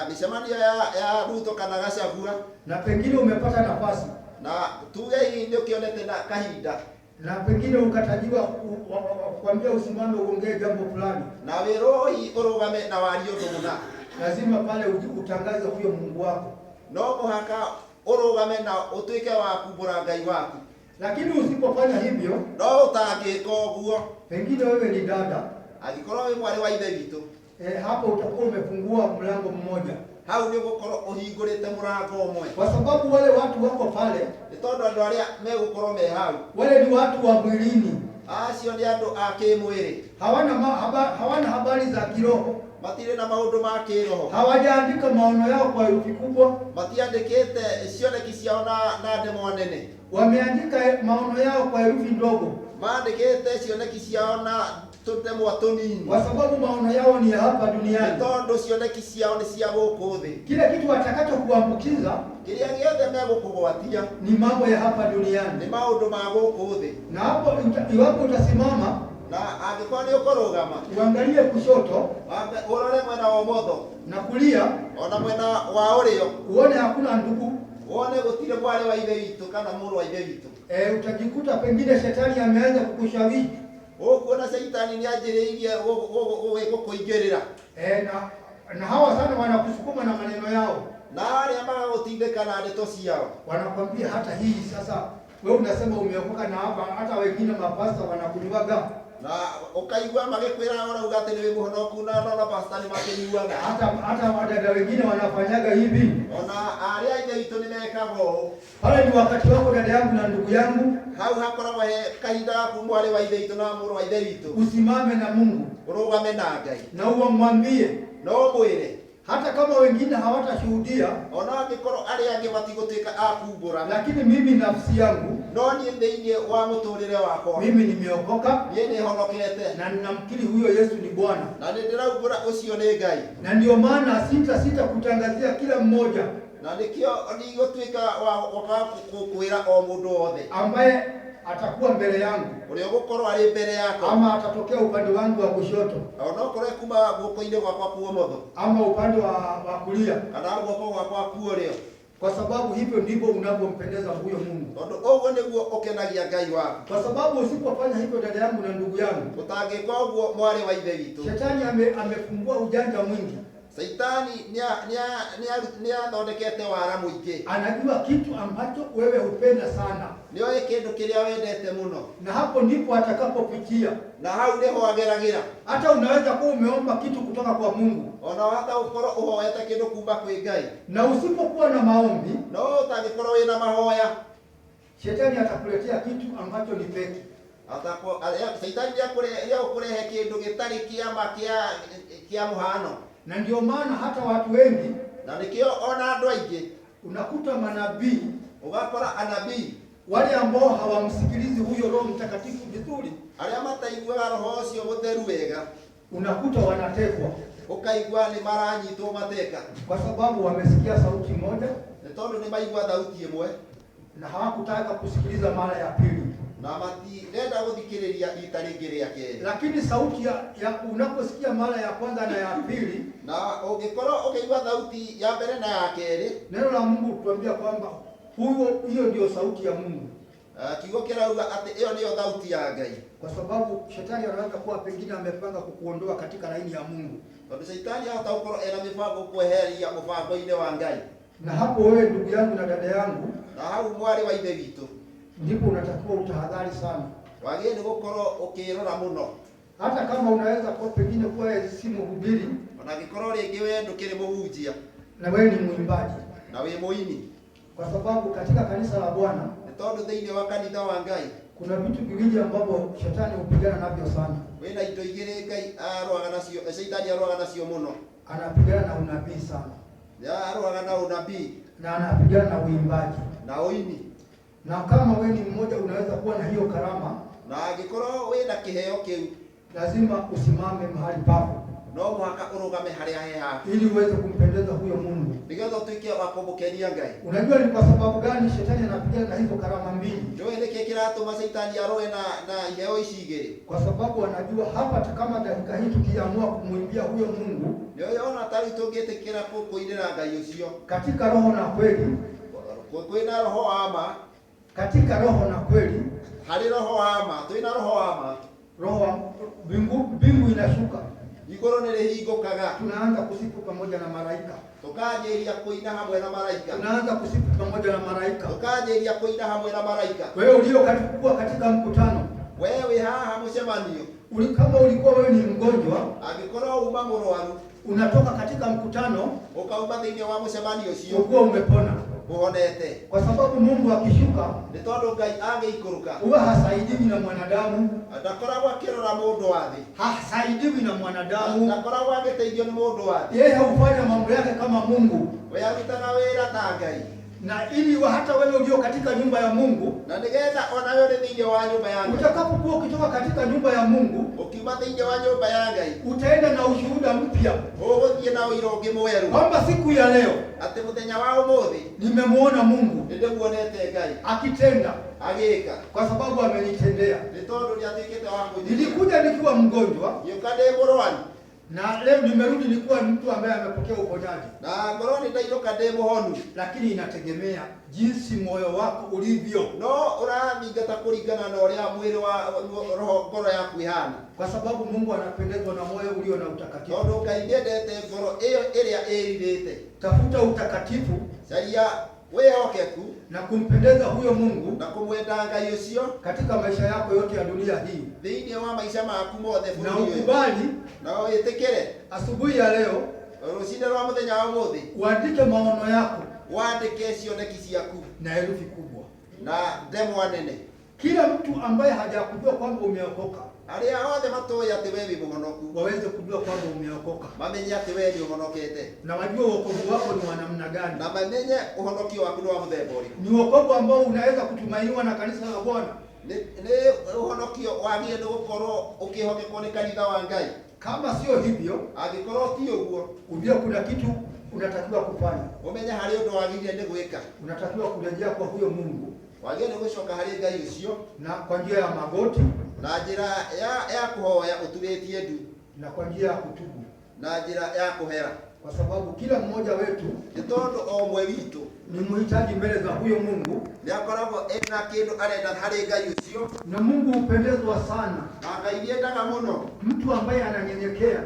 [SPEAKER 2] mĩcemanio ya Ruto kana Gachagua,
[SPEAKER 1] na pengine umepata nafasi,
[SPEAKER 2] na tuge hii ndio kionete na kahinda,
[SPEAKER 1] na pengine ukatajiwa kuambia usimame uongee jambo fulani,
[SPEAKER 2] na wĩrũi ũrũgame na warie ũndũ mũna,
[SPEAKER 1] lazima pale utangaze huyo Mungu wako,
[SPEAKER 2] no mũhaka ũrũgame na ũtuĩke wa kumbũra Ngai waku.
[SPEAKER 1] Lakini usipofanya hivyo,
[SPEAKER 2] no ũtangĩka ũguo,
[SPEAKER 1] pengine wewe ni dada,
[SPEAKER 2] angĩkorwo wĩ mwarĩ wa ithe witũ,
[SPEAKER 1] hapo utakuwa umefungua mlango mmoja,
[SPEAKER 2] hau nĩ gũkorwo ũhingũrĩte mũrango ũmwe,
[SPEAKER 1] kwa sababu wale watu wako pale,
[SPEAKER 2] nĩ tondũ andũ arĩa megũkorwo me hau,
[SPEAKER 1] wale ni watu wa mwilini,
[SPEAKER 2] acio nĩ andũ a kĩmwĩrĩ,
[SPEAKER 1] hawana habari za kiroho,
[SPEAKER 2] matire na maundu ma kiroho.
[SPEAKER 1] Hawajaandika maono yao kwa herufi kubwa,
[SPEAKER 2] matiandikite cioneki ciao na ndemo nene.
[SPEAKER 1] Wameandika maono yao kwa herufi ndogo,
[SPEAKER 2] maandikite cioneki ciao na tutemo tunini,
[SPEAKER 1] kwa sababu maono yao ni ya hapa duniani.
[SPEAKER 2] Tondo cioneki ciao ni cia guku thi.
[SPEAKER 1] Kile kitu watakacho kuambukiza,
[SPEAKER 2] kiria giothe megukugwatia,
[SPEAKER 1] ni mambo ya hapa duniani,
[SPEAKER 2] ni maundu ma guku thi.
[SPEAKER 1] Na hapo iwapo utasimama
[SPEAKER 2] na angĩkorwo nĩ ũkũrũgama,
[SPEAKER 1] uangalie kushoto,
[SPEAKER 2] urore mwena wa ũmotho
[SPEAKER 1] na kulia,
[SPEAKER 2] ona mwena wa ũrĩo,
[SPEAKER 1] uone hakuna ndugu,
[SPEAKER 2] uone gũtirĩ mwarĩ wa ithe witũ kana mũrũ wa ithe witũ.
[SPEAKER 1] Utajikuta pengine shetani ameanza kukushawishi.
[SPEAKER 2] Ũkuona Shetani nĩ anjĩrĩirie gũkũingĩrĩra.
[SPEAKER 1] Na hawa sana wanakusukuma na maneno yao,
[SPEAKER 2] na arĩa magagũtindĩka na ndeto ciao,
[SPEAKER 1] wanakwambia hata hii sasa wewe unasema umeokoka, na hata wengine mapasta wanakunywaga,
[SPEAKER 2] na ukaigua magĩkwĩra ũrauga atĩ nĩ mũhonoku na pastor nĩ makĩnyuaga.
[SPEAKER 1] Hata wadada wengine wanafanyaga hivi,
[SPEAKER 2] ona arĩa ithe witũ nĩ mekaga ũũ.
[SPEAKER 1] Pale ni wakati wako dada yangu na ndugu yangu,
[SPEAKER 2] hau hakoragwo he kahinda gaku mwarĩ wa ithe witũ na mũrũ wa ithe witũ,
[SPEAKER 1] usimame na Mungu,
[SPEAKER 2] ũrũgame na Ngai
[SPEAKER 1] na umwambie,
[SPEAKER 2] na ũmwĩre,
[SPEAKER 1] hata kama wengine hawatashuhudia,
[SPEAKER 2] ona angĩkorwo arĩa angĩ matigũtuĩka a kumbũra,
[SPEAKER 1] lakini mimi nafsi yangu,
[SPEAKER 2] no niĩ thĩinĩ wa mũtũrĩre wakwa,
[SPEAKER 1] mimi nimeokoka,
[SPEAKER 2] niĩ nĩ honokete,
[SPEAKER 1] na ninamkiri huyo Yesu ni Bwana,
[SPEAKER 2] na nĩ ndĩraumbũra ũcio nĩ Ngai.
[SPEAKER 1] Na ndio maana sita kutangazia kila mmoja,
[SPEAKER 2] na nĩkĩo nĩgũtuĩka wa kwĩra o mũndũ wothe
[SPEAKER 1] ambaye atakuwa mbele yangu,
[SPEAKER 2] ũrĩa ũgũkorwo arĩ mbere yako,
[SPEAKER 1] ama atatokea upande wangu wa kushoto,
[SPEAKER 2] ona ũkorwo kuma guoko-inĩ gwakwa kwa ũmotho,
[SPEAKER 1] ama upande wa kulia,
[SPEAKER 2] kana guoko gwakwa kwa ũrĩo,
[SPEAKER 1] kwa sababu hivyo ndivyo unavyompendeza huyo Mungu.
[SPEAKER 2] Tondũ ũguo nĩguo ũkenagia Ngai waku.
[SPEAKER 1] Kwa sababu usipofanya hivyo dada yangu na ndugu yangu,
[SPEAKER 2] ũtangĩka ũguo mwarĩ wa ithe witũ,
[SPEAKER 1] Shetani amefungua ujanja mwingi.
[SPEAKER 2] Shetani nĩ athondekete wara mũingĩ.
[SPEAKER 1] Anajua kitu ambacho wewe hupenda sana,
[SPEAKER 2] nĩoĩ kĩndũ kĩrĩa wendete mũno,
[SPEAKER 1] na hapo ndipo atakapopitia.
[SPEAKER 2] na hau nĩho ageragĩra.
[SPEAKER 1] Hata unaweza kuwa umeomba kitu kutoka kwa Mungu,
[SPEAKER 2] ona wahota gũkorwo ũhoete kĩndũ kuma kwĩ Ngai,
[SPEAKER 1] na usipokuwa na maombi,
[SPEAKER 2] no ũtangĩkorwo wĩna mahoya,
[SPEAKER 1] Shetani atakuletea kitu ambacho ni feki.
[SPEAKER 2] Shetani nĩagũkũrehe kĩndũ gĩtarĩ kĩama kĩa mũhano.
[SPEAKER 1] Na ndio maana hata watu wengi,
[SPEAKER 2] na nikio ona andũ aingĩ,
[SPEAKER 1] unakuta manabii,
[SPEAKER 2] ugakora anabii,
[SPEAKER 1] wale ambao hawamsikilizi huyo Roho Mtakatifu vizuri,
[SPEAKER 2] arĩa mataiguaga roho ũcio mũtheru wega,
[SPEAKER 1] unakuta wanatekwa,
[SPEAKER 2] ukaigua nĩ maranyitwo mateka,
[SPEAKER 1] kwa sababu wamesikia sauti moja,
[SPEAKER 2] nĩ tondũ nĩ maigua thauti ĩmwe,
[SPEAKER 1] na hawakutaka kusikiliza mara ya pili,
[SPEAKER 2] na matirenda gũthikĩrĩria rita rĩngĩ rĩa kerĩ. Lakini
[SPEAKER 1] sauti ya unaposikia mara ya kwanza na ya pili,
[SPEAKER 2] na ũngĩkorwo ũkĩigua thauti ya mbere na ya kerĩ,
[SPEAKER 1] neno la Mungu tuambia kwamba hiyo ndio sauti ya Mungu.
[SPEAKER 2] Kiugo kĩrauga atĩ ĩyo nĩyo thauti ya Ngai,
[SPEAKER 1] kwa sababu Shetani anaweza kuwa pengine amepanga kukuondoa katika laini ya Mungu.
[SPEAKER 2] Tondũ Shetani ahota gũkorwo ena mĩbango kweheria mũbango-inĩ wa Ngai.
[SPEAKER 1] Na hapo wewe ndugu yangu na dada yangu,
[SPEAKER 2] na hau mwarĩ wa ithe witũ,
[SPEAKER 1] ndipo unatakiwa utahadhari sana.
[SPEAKER 2] Wagĩrĩirwo nĩ gũkorwo ũkĩrora mũno.
[SPEAKER 1] Hata kama unaweza kuwa pengine kuwa si mhubiri,
[SPEAKER 2] ona angĩkorwo rĩngĩ wewe ndũkĩrĩ mũhunjia,
[SPEAKER 1] na wewe ni mwimbaji,
[SPEAKER 2] na wĩ mũini,
[SPEAKER 1] kwa sababu katika kanisa la Bwana,
[SPEAKER 2] nĩ tondũ thĩinĩ wa kanitha wa Ngai,
[SPEAKER 1] kuna vitu viwili ambavyo Shetani hupigana navyo sana.
[SPEAKER 2] Wĩna indo igĩrĩ Ngai arũaga nacio, Shetani arũaga nacio mũno.
[SPEAKER 1] Anapigana na unabii sana.
[SPEAKER 2] Arũaga na unabii,
[SPEAKER 1] na anapigana na uimbaji
[SPEAKER 2] na uini.
[SPEAKER 1] Na kama wewe ni mmoja unaweza kuwa na hiyo karama,
[SPEAKER 2] na angĩkorwo wĩna kĩheo kĩu,
[SPEAKER 1] lazima usimame mahali papo,
[SPEAKER 2] no mũhaka ũrũgame harĩa heha,
[SPEAKER 1] ili uweze kumpendeza huyo Mungu,
[SPEAKER 2] nĩgetha ũtuĩke wa kũmũkenia Ngai.
[SPEAKER 1] Unajua ni kwa sababu gani Shetani anapigana na hizo karama mbili?
[SPEAKER 2] Ndio nĩkĩ kĩratũma Shetani arũe na iheo ici igĩrĩ?
[SPEAKER 1] Kwa sababu anajua hapa kama dakika hii tukiamua kumwimbia huyo Mungu,
[SPEAKER 2] ndio ona tari tũngĩtĩkĩra kũinĩra Ngai ũcio
[SPEAKER 1] katika roho na kweli,
[SPEAKER 2] kwĩna roho wa ma,
[SPEAKER 1] katika roho na kweli,
[SPEAKER 2] harĩ roho wa ma, twĩna roho wa ma,
[SPEAKER 1] roho mbingu inashuka,
[SPEAKER 2] igũrũ nĩ rĩhingũkaga,
[SPEAKER 1] tunaanza kusifu pamoja na malaika,
[SPEAKER 2] tukanjĩria kũina hamwe na malaika,
[SPEAKER 1] tunaanza kusifu pamoja na malaika,
[SPEAKER 2] tukanjĩria kũina hamwe na malaika.
[SPEAKER 1] Wewe uliokuwa katika mkutano,
[SPEAKER 2] wewe haha mũcemanio,
[SPEAKER 1] kama ulikuwa wewe ni mgonjwa,
[SPEAKER 2] angĩkorwo uma mũrwaru,
[SPEAKER 1] unatoka katika mkutano
[SPEAKER 2] ukauma thĩinĩ wa mũcemanio ũcio,
[SPEAKER 1] uko umepona,
[SPEAKER 2] muhonete.
[SPEAKER 1] Kwa sababu Mungu akishuka
[SPEAKER 2] Ni tondu Ngai agiikuruka
[SPEAKER 1] huwa hasaidiwi na mwanadamu,
[SPEAKER 2] ndakoragwo akirora mundu wa thi,
[SPEAKER 1] hasaidiwi na mwanadamu.
[SPEAKER 2] ndakoragwo agiteithio ni mundu wa thi.
[SPEAKER 1] Yeye hufanya mambo yake kama Mungu,
[SPEAKER 2] We arutaga wira ta Ngai,
[SPEAKER 1] na ili hata wewe ulio katika nyumba ya Mungu,
[SPEAKER 2] na nigetha ona we uri thiini wa nyumba ya Ngai,
[SPEAKER 1] utakapokuwa ukitoka katika nyumba ya Mungu,
[SPEAKER 2] ukiuma thiini wa nyumba ya Ngai,
[SPEAKER 1] utaenda na ushuhuda mpya,
[SPEAKER 2] uguthie na uira ungi mweru,
[SPEAKER 1] kwamba siku ya leo
[SPEAKER 2] ati muthenya wa umuthi
[SPEAKER 1] nimemuona Mungu
[SPEAKER 2] nindimuonete Ngai
[SPEAKER 1] akitenda,
[SPEAKER 2] agika,
[SPEAKER 1] kwa sababu amenitendea.
[SPEAKER 2] ni tondu ni atuikite wa kunyitia.
[SPEAKER 1] Nilikuja nikiwa mgonjwa,
[SPEAKER 2] Yuka ndi murwaru,
[SPEAKER 1] na leo nimerudi nikiwa mtu ambaye amepokea uponyaji.
[SPEAKER 2] na ngoro ni ndairuka ndi muhonu,
[SPEAKER 1] Lakini inategemea jinsi moyo wako ulivyo,
[SPEAKER 2] no urathingata kuringana na uria mwiri wa roho ngoro yaku ihana,
[SPEAKER 1] kwa sababu Mungu anapendezwa na moyo ulio na utakatifu.
[SPEAKER 2] tondu Ngai ndiendete ngoro iyo iria iririte.
[SPEAKER 1] Tafuta utakatifu
[SPEAKER 2] Caria wihokeku
[SPEAKER 1] na kumpendeza huyo Mungu
[SPEAKER 2] na kumwenda Ngai ucio
[SPEAKER 1] katika maisha yako yote ya dunia hii,
[SPEAKER 2] thiini wa maisha maku mothe
[SPEAKER 1] na
[SPEAKER 2] bũrũri ũyũ.
[SPEAKER 1] ukubali
[SPEAKER 2] Na witikire
[SPEAKER 1] asubuhi ya leo
[SPEAKER 2] rucinde rwa muthenya wa umuthi
[SPEAKER 1] uandike maono yako
[SPEAKER 2] wandike cioneki ciaku
[SPEAKER 1] na herufi kubwa.
[SPEAKER 2] na ndemwa nene.
[SPEAKER 1] Kila mtu ambaye hajakujua kwamba umeokoka
[SPEAKER 2] Aria othe matũĩ atĩ we wĩ mũhonoku
[SPEAKER 1] waweze kujua kwamba umeokoka,
[SPEAKER 2] mamenye atĩ we nĩ ũhonokete,
[SPEAKER 1] na wajue wokovu wako ni wa namna gani.
[SPEAKER 2] na mamenye ũhonokio waku nĩ wa mũthemba ũrĩkũ.
[SPEAKER 1] Ni wokovu ambao unaweza kutumainiwa na kanisa la Bwana.
[SPEAKER 2] Nĩ ũhonokio wagĩrĩire nĩ gũkorwo ũkĩhokekwo nĩ kanitha wa Ngai.
[SPEAKER 1] Kama sio hivyo,
[SPEAKER 2] Angĩkorwo ti ũguo,
[SPEAKER 1] ujue kuna kitu unatakiwa kufanya.
[SPEAKER 2] ũmenye harĩ ũndũ wagĩrĩire nĩ gwĩka.
[SPEAKER 1] Unatakiwa kurejea kwa huyo Mungu,
[SPEAKER 2] Wagĩrĩire nĩ gũcoka harĩ Ngai ũcio
[SPEAKER 1] na kwa njia ya magoti,
[SPEAKER 2] na njĩra ya kũhoya ũturĩtie ndu,
[SPEAKER 1] na kwa njia ya kutubu,
[SPEAKER 2] na njĩra ya kũhera,
[SPEAKER 1] kwa sababu kila mmoja wetu
[SPEAKER 2] nĩ tondũ o ũmwe witũ
[SPEAKER 1] ni mhitaji mbele za huyo Mungu,
[SPEAKER 2] nĩ akoragwo ena kĩndũ arenda harĩ Ngai ũcio,
[SPEAKER 1] na Mungu hupendezwa sana
[SPEAKER 2] na Ngai nĩendaga mũno
[SPEAKER 1] mtu ambaye ananyenyekea